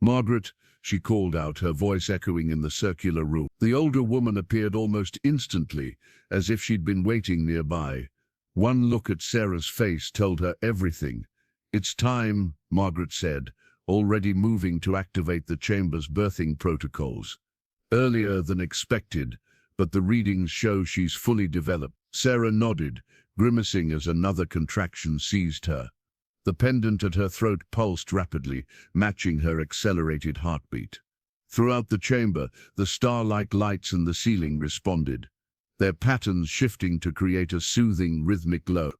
Margaret, she called out, her voice echoing in the circular room. The older woman appeared almost instantly, as if she'd been waiting nearby. One look at Sarah's face told her everything. It's time, Margaret said, already moving to activate the chamber's birthing protocols. Earlier than expected, but the readings show she's fully developed. Sarah nodded, grimacing as another contraction seized her. The pendant at her throat pulsed rapidly, matching her accelerated heartbeat. Throughout the chamber, the star-like lights in the ceiling responded. their patterns shifting to create a soothing, rhythmic glow.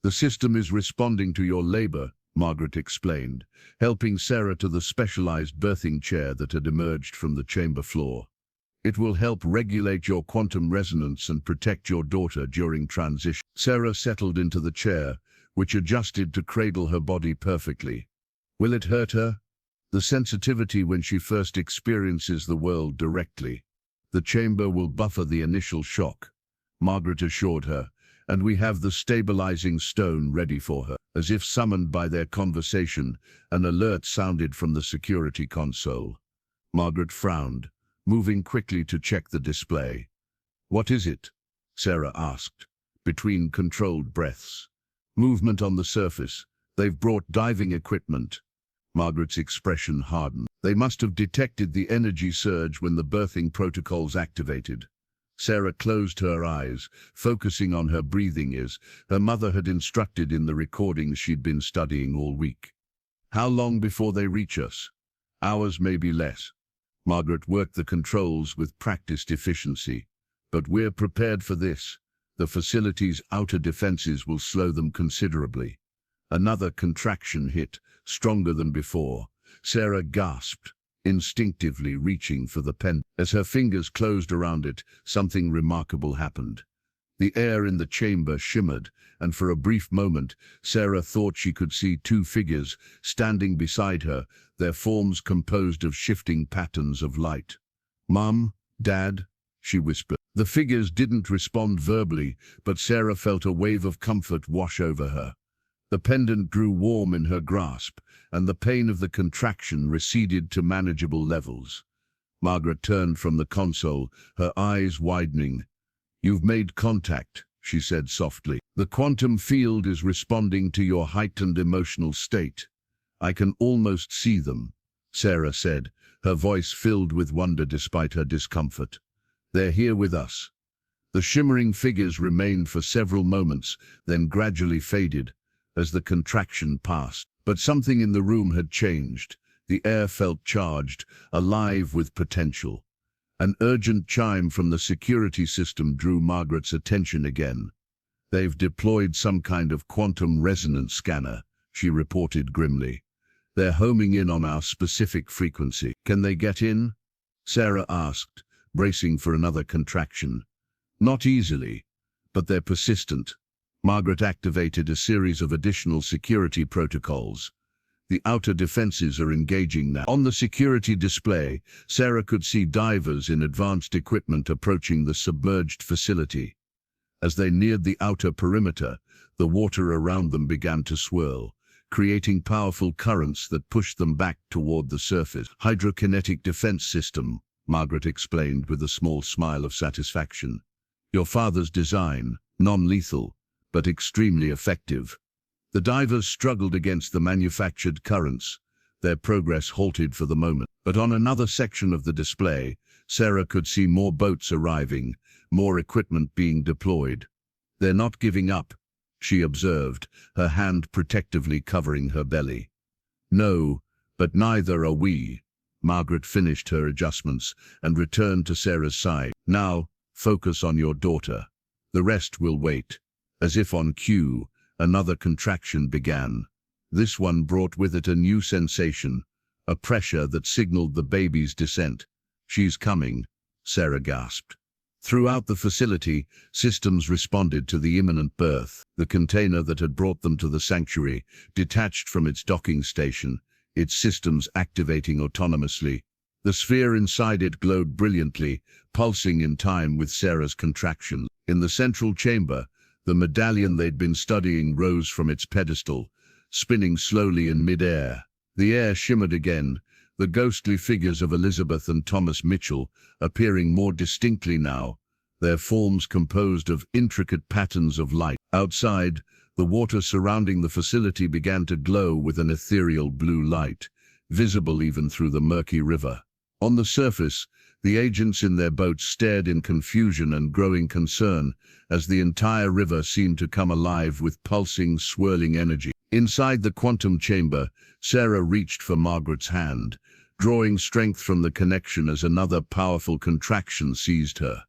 "The system is responding to your labor," Margaret explained, helping Sarah to the specialized birthing chair that had emerged from the chamber floor. "It will help regulate your quantum resonance and protect your daughter during transition." Sarah settled into the chair, which adjusted to cradle her body perfectly. "Will it hurt her?" "The sensitivity when she first experiences the world directly. The chamber will buffer the initial shock," Margaret assured her, "and we have the stabilizing stone ready for her." As if summoned by their conversation, an alert sounded from the security console. Margaret frowned, moving quickly to check the display. "What is it?" Sarah asked, between controlled breaths. "Movement on the surface. They've brought diving equipment." Margaret's expression hardened. "They must have detected the energy surge when the birthing protocols activated." Sarah closed her eyes, focusing on her breathing as her mother had instructed in the recordings she'd been studying all week. "How long before they reach us?" "Hours, maybe less." Margaret worked the controls with practiced efficiency. "But we're prepared for this. The facility's outer defenses will slow them considerably." Another contraction hit, stronger than before. Sarah gasped, instinctively reaching for the pen. As her fingers closed around it, something remarkable happened. The air in the chamber shimmered, and for a brief moment, Sarah thought she could see two figures standing beside her, their forms composed of shifting patterns of light. "Mom, Dad," she whispered. The figures didn't respond verbally, but Sarah felt a wave of comfort wash over her. The pendant grew warm in her grasp, and the pain of the contraction receded to manageable levels. Margaret turned from the console, her eyes widening. "You've made contact," she said softly. "The quantum field is responding to your heightened emotional state." "I can almost see them," Sarah said, her voice filled with wonder despite her discomfort. "They're here with us." The shimmering figures remained for several moments, then gradually faded as the contraction passed. But something in the room had changed. The air felt charged, alive with potential. An urgent chime from the security system drew Margaret's attention again. "They've deployed some kind of quantum resonance scanner," she reported grimly. "They're homing in on our specific frequency." "Can they get in?" Sarah asked, bracing for another contraction. "Not easily, but they're persistent." Margaret activated a series of additional security protocols. The outer defenses are engaging now. On the security display, Sarah could see divers in advanced equipment approaching the submerged facility. As they neared the outer perimeter, the water around them began to swirl, creating powerful currents that pushed them back toward the surface. "Hydrokinetic defense system," Margaret explained with a small smile of satisfaction. "Your father's design, non-lethal, but extremely effective." The divers struggled against the manufactured currents, their progress halted for the moment. But on another section of the display, Sarah could see more boats arriving, more equipment being deployed. "They're not giving up," she observed, her hand protectively covering her belly. "No, but neither are we." Margaret finished her adjustments and returned to Sarah's side. "Now, focus on your daughter. The rest will wait." As if on cue, another contraction began. This one brought with it a new sensation, a pressure that signaled the baby's descent. "She's coming," Sarah gasped. Throughout the facility, systems responded to the imminent birth. The container that had brought them to the sanctuary detached from its docking station, its systems activating autonomously. The sphere inside it glowed brilliantly, pulsing in time with Sarah's contraction. In the central chamber, the medallion they'd been studying rose from its pedestal, spinning slowly in mid-air. The air shimmered again, the ghostly figures of Elizabeth and Thomas Mitchell appearing more distinctly now, their forms composed of intricate patterns of light. Outside, the water surrounding the facility began to glow with an ethereal blue light, visible even through the murky river. On the surface, the agents in their boats stared in confusion and growing concern as the entire river seemed to come alive with pulsing, swirling energy. Inside the quantum chamber, Sarah reached for Margaret's hand, drawing strength from the connection as another powerful contraction seized her.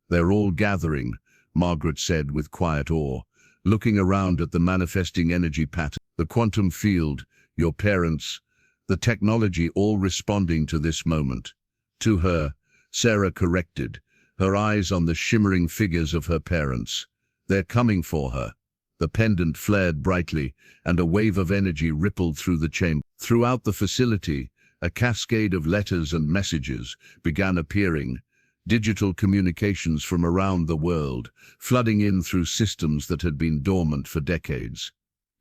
They're all gathering, Margaret said with quiet awe, looking around at the manifesting energy pattern. The quantum field, your parents, the technology all responding to this moment. To her, Sarah corrected, her eyes on the shimmering figures of her parents. They're coming for her. The pendant flared brightly, and a wave of energy rippled through the chamber. Throughout the facility, a cascade of letters and messages began appearing, digital communications from around the world, flooding in through systems that had been dormant for decades.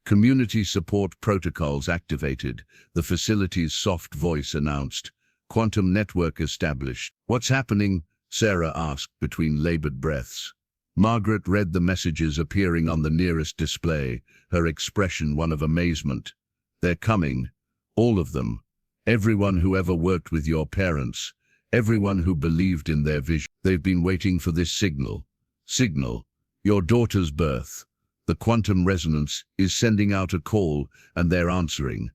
Community support protocols activated, the facility's soft voice announced. Quantum network established. What's happening? Sarah asked between labored breaths. Margaret read the messages appearing on the nearest display, her expression one of amazement. They're coming. All of them. Everyone who ever worked with your parents. Everyone who believed in their vision. They've been waiting for this signal. Signal. Your daughter's birth. The quantum resonance is sending out a call, and they're answering.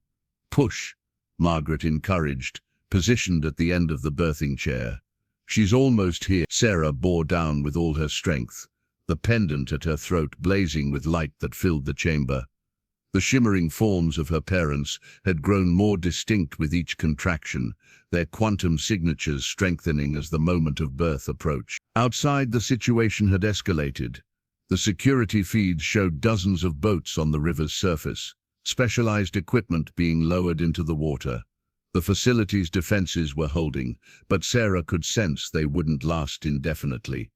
Push, Margaret encouraged, positioned at the end of the birthing chair. She's almost here. Sarah bore down with all her strength, the pendant at her throat blazing with light that filled the chamber. The shimmering forms of her parents had grown more distinct with each contraction, their quantum signatures strengthening as the moment of birth approached. Outside, the situation had escalated. The security feeds showed dozens of boats on the river's surface, specialized equipment being lowered into the water. The facility's defenses were holding, but Sarah could sense they wouldn't last indefinitely.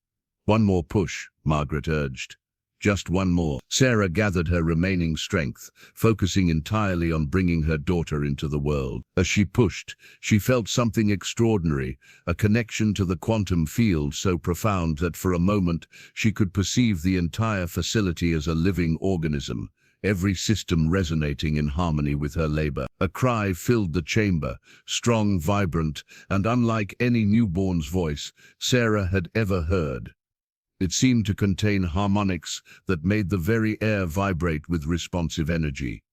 One more push, Margaret urged. Just one more. Sarah gathered her remaining strength, focusing entirely on bringing her daughter into the world. As she pushed, she felt something extraordinary, a connection to the quantum field so profound that for a moment she could perceive the entire facility as a living organism, every system resonating in harmony with her labor. A cry filled the chamber, strong, vibrant, and unlike any newborn's voice Sarah had ever heard. It seemed to contain harmonics that made the very air vibrate with responsive energy.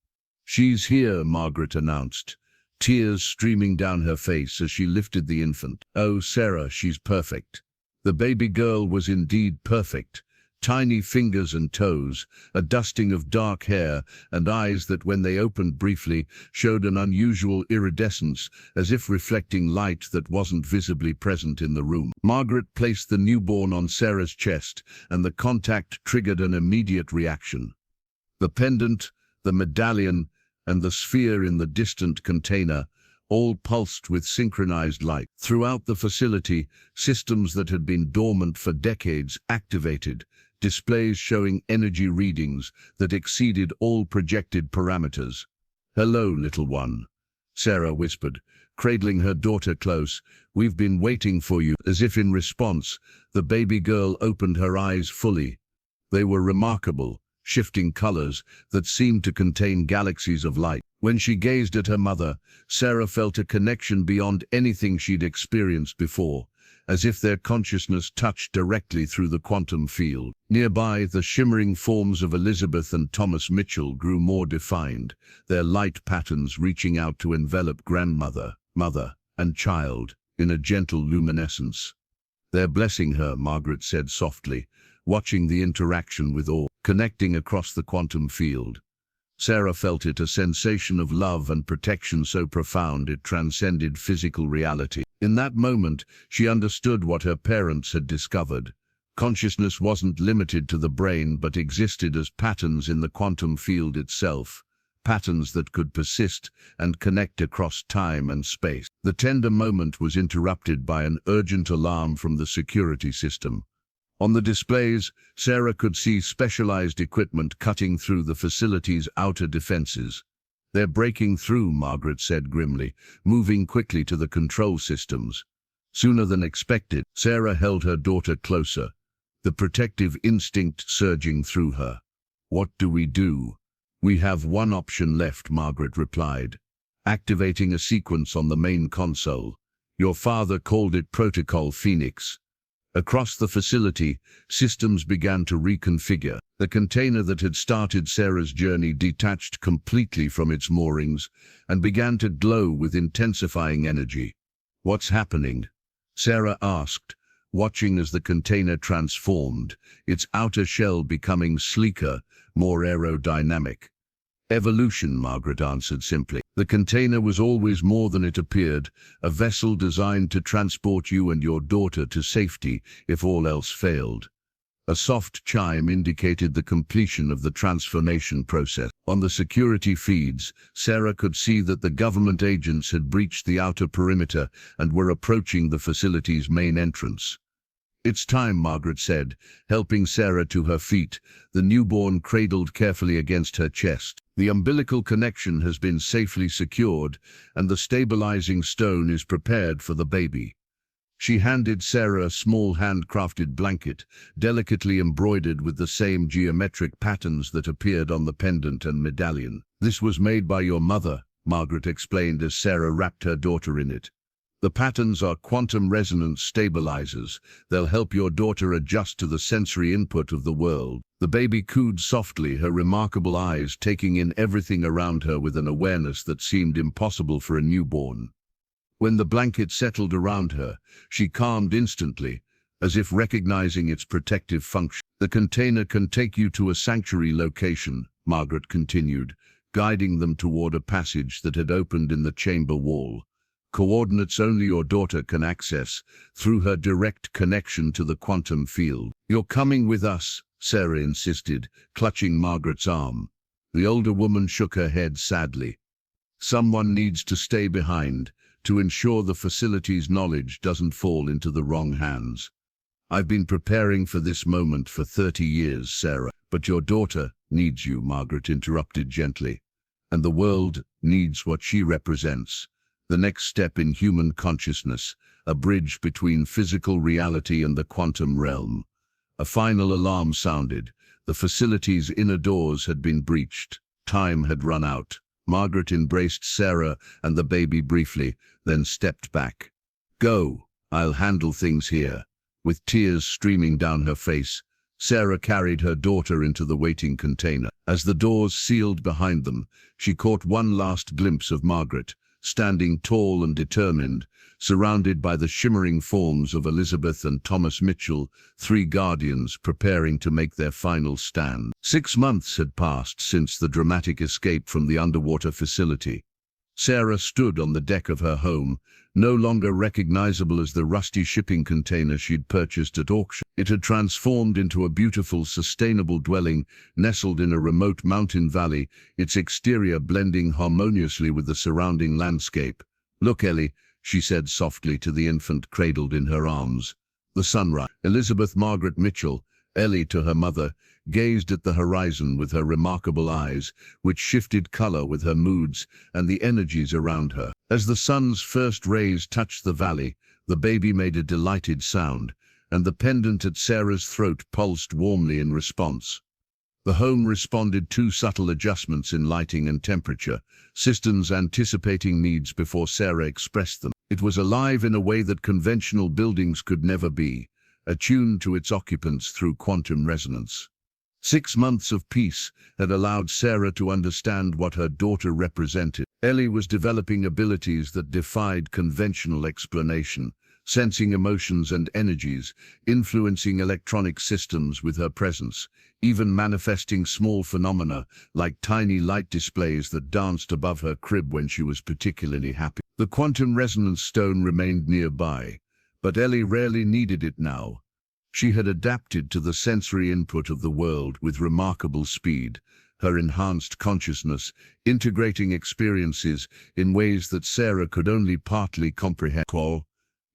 She's here, Margaret announced, tears streaming down her face as she lifted the infant. Oh, Sarah, she's perfect. The baby girl was indeed perfect. Tiny fingers and toes, a dusting of dark hair, and eyes that, when they opened briefly, showed an unusual iridescence, as if reflecting light that wasn't visibly present in the room. Margaret placed the newborn on Sarah's chest, and the contact triggered an immediate reaction. The pendant, the medallion, and the sphere in the distant container all pulsed with synchronized light. Throughout the facility, systems that had been dormant for decades activated, displays showing energy readings that exceeded all projected parameters. Hello, little one, Sarah whispered, cradling her daughter close. We've been waiting for you. As if in response, the baby girl opened her eyes fully. They were remarkable, shifting colors that seemed to contain galaxies of light. When she gazed at her mother, Sarah felt a connection beyond anything she'd experienced before, as if their consciousness touched directly through the quantum field. Nearby, the shimmering forms of Elizabeth and Thomas Mitchell grew more defined, their light patterns reaching out to envelop grandmother, mother, and child in a gentle luminescence. They're blessing her, Margaret said softly, watching the interaction with awe, connecting across the quantum field. Sarah felt it, a sensation of love and protection so profound it transcended physical reality. In that moment, she understood what her parents had discovered. Consciousness wasn't limited to the brain but existed as patterns in the quantum field itself, patterns that could persist and connect across time and space. The tender moment was interrupted by an urgent alarm from the security system. On the displays, Sarah could see specialized equipment cutting through the facility's outer defenses. They're breaking through, Margaret said grimly, moving quickly to the control systems. Sooner than expected, Sarah held her daughter closer, the protective instinct surging through her. What do we do? We have one option left, Margaret replied, activating a sequence on the main console. Your father called it Protocol Phoenix. Across the facility, systems began to reconfigure. The container that had started Sarah's journey detached completely from its moorings and began to glow with intensifying energy. What's happening? Sarah asked, watching as the container transformed, its outer shell becoming sleeker, more aerodynamic. Evolution, Margaret answered simply. The container was always more than it appeared, a vessel designed to transport you and your daughter to safety if all else failed. A soft chime indicated the completion of the transformation process. On the security feeds, Sarah could see that the government agents had breached the outer perimeter and were approaching the facility's main entrance. "It's time," Margaret said, helping Sarah to her feet, the newborn cradled carefully against her chest. "The umbilical connection has been safely secured, and the stabilizing stone is prepared for the baby." She handed Sarah a small handcrafted blanket, delicately embroidered with the same geometric patterns that appeared on the pendant and medallion. "This was made by your mother," Margaret explained as Sarah wrapped her daughter in it. "The patterns are quantum resonance stabilizers. They'll help your daughter adjust to the sensory input of the world." The baby cooed softly, her remarkable eyes taking in everything around her with an awareness that seemed impossible for a newborn. When the blanket settled around her, she calmed instantly, as if recognizing its protective function. "The container can take you to a sanctuary location," Margaret continued, guiding them toward a passage that had opened in the chamber wall. "Coordinates only your daughter can access, through her direct connection to the quantum field." "You're coming with us," Sarah insisted, clutching Margaret's arm. The older woman shook her head sadly. "Someone needs to stay behind, to ensure the facility's knowledge doesn't fall into the wrong hands." "I've been preparing for this moment for 30 years, Sarah." "But your daughter needs you," Margaret interrupted gently. "And the world needs what she represents. The next step in human consciousness, a bridge between physical reality and the quantum realm." A final alarm sounded. The facility's inner doors had been breached. Time had run out. Margaret embraced Sarah and the baby briefly, then stepped back. "Go, I'll handle things here." With tears streaming down her face, Sarah carried her daughter into the waiting container. As the doors sealed behind them, she caught one last glimpse of Margaret, standing tall and determined, surrounded by the shimmering forms of Elizabeth and Thomas Mitchell, 3 guardians preparing to make their final stand. 6 months had passed since the dramatic escape from the underwater facility. Sarah stood on the deck of her home, no longer recognizable as the rusty shipping container she'd purchased at auction. It had transformed into a beautiful, sustainable dwelling nestled in a remote mountain valley, its exterior blending harmoniously with the surrounding landscape. "Look, Ellie," she said softly to the infant cradled in her arms. The sunrise. Elizabeth Margaret Mitchell, Ellie to her mother, gazed at the horizon with her remarkable eyes, which shifted color with her moods and the energies around her. As the sun's first rays touched the valley, the baby made a delighted sound, and the pendant at Sarah's throat pulsed warmly in response. The home responded to subtle adjustments in lighting and temperature, systems anticipating needs before Sarah expressed them. It was alive in a way that conventional buildings could never be, attuned to its occupants through quantum resonance. 6 months of peace had allowed Sarah to understand what her daughter represented. Ellie was developing abilities that defied conventional explanation, sensing emotions and energies, influencing electronic systems with her presence, even manifesting small phenomena like tiny light displays that danced above her crib when she was particularly happy. The quantum resonance stone remained nearby, but Ellie rarely needed it now. She had adapted to the sensory input of the world with remarkable speed, her enhanced consciousness integrating experiences in ways that Sarah could only partly comprehend.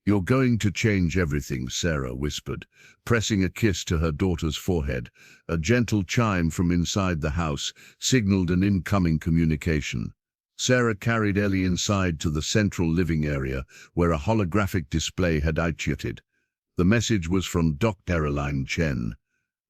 "You're going to change everything," Sarah whispered, pressing a kiss to her daughter's forehead. A gentle chime from inside the house signaled an incoming communication. Sarah carried Ellie inside to the central living area, where a holographic display had outshitted. The message was from Dr. Caroline Chen,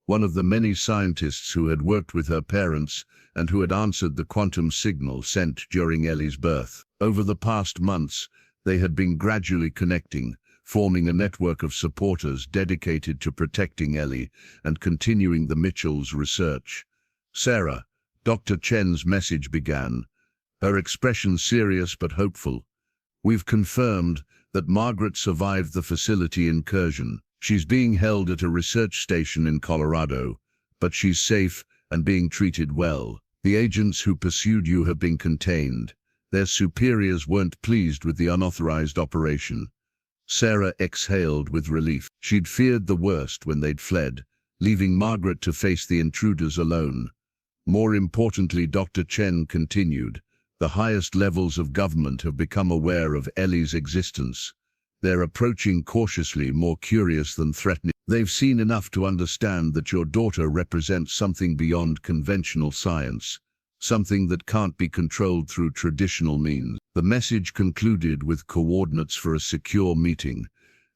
one of the many scientists who had worked with her parents and who had answered the quantum signal sent during Ellie's birth. Over the past months, they had been gradually connecting, forming a network of supporters dedicated to protecting Ellie and continuing the Mitchells' research. "Sarah," Dr. Chen's message began, her expression serious but hopeful. "We've confirmed that Margaret survived the facility incursion. She's being held at a research station in Colorado, but she's safe and being treated well. The agents who pursued you have been contained. Their superiors weren't pleased with the unauthorized operation. Sarah exhaled with relief. She'd feared the worst when they'd fled, leaving Margaret to face the intruders alone. More importantly, Dr. Chen continued, the highest levels of government have become aware of Ellie's existence. They're approaching cautiously, more curious than threatening. They've seen enough to understand that your daughter represents something beyond conventional science, something that can't be controlled through traditional means. The message concluded with coordinates for a secure meeting,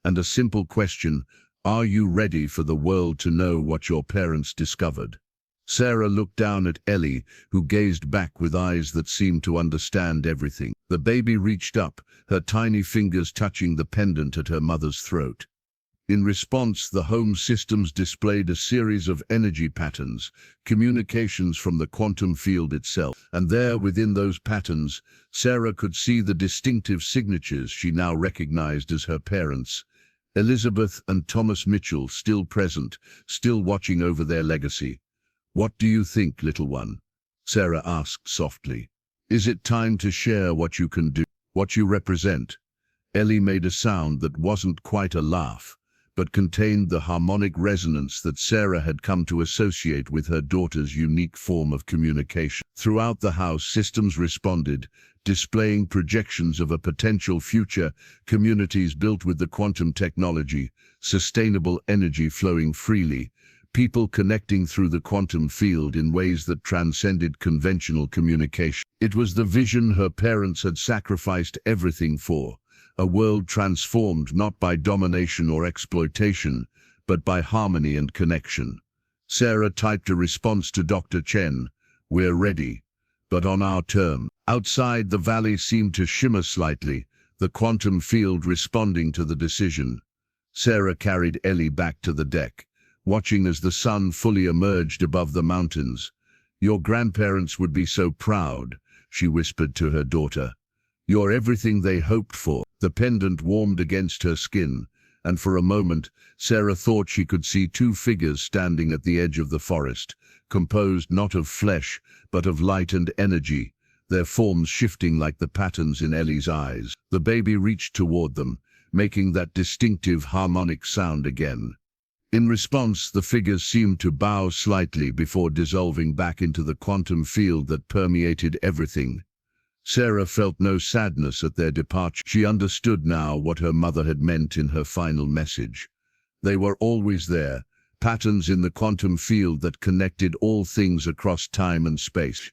and a simple question: are you ready for the world to know what your parents discovered? Sarah looked down at Ellie, who gazed back with eyes that seemed to understand everything. The baby reached up, her tiny fingers touching the pendant at her mother's throat. In response, the home systems displayed a series of energy patterns, communications from the quantum field itself. And there, within those patterns, Sarah could see the distinctive signatures she now recognized as her parents. Elizabeth and Thomas Mitchell, still present, still watching over their legacy. "What do you think, little one?" Sarah asked softly. "Is it time to share what you can do, what you represent?" Ellie made a sound that wasn't quite a laugh, but contained the harmonic resonance that Sarah had come to associate with her daughter's unique form of communication. Throughout the house, systems responded, displaying projections of a potential future, communities built with the quantum technology, sustainable energy flowing freely, people connecting through the quantum field in ways that transcended conventional communication. It was the vision her parents had sacrificed everything for, a world transformed not by domination or exploitation, but by harmony and connection. Sarah typed a response to Dr. Chen: "We're ready, but on our terms." Outside, the valley seemed to shimmer slightly, the quantum field responding to the decision. Sarah carried Ellie back to the deck, watching as the sun fully emerged above the mountains. "Your grandparents would be so proud," she whispered to her daughter. "You're everything they hoped for." The pendant warmed against her skin, and for a moment, Sarah thought she could see two figures standing at the edge of the forest, composed not of flesh, but of light and energy, their forms shifting like the patterns in Ellie's eyes. The baby reached toward them, making that distinctive harmonic sound again. In response, the figures seemed to bow slightly before dissolving back into the quantum field that permeated everything. Sarah felt no sadness at their departure. She understood now what her mother had meant in her final message. They were always there, patterns in the quantum field that connected all things across time and space.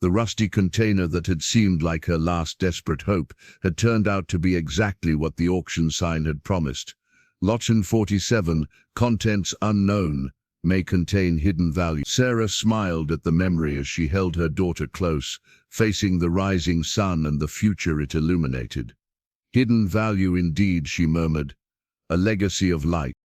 The rusty container that had seemed like her last desperate hope had turned out to be exactly what the auction sign had promised. Lot 47, contents unknown, may contain hidden value. Sarah smiled at the memory as she held her daughter close, facing the rising sun and the future it illuminated. "Hidden value indeed," she murmured. "A legacy of light."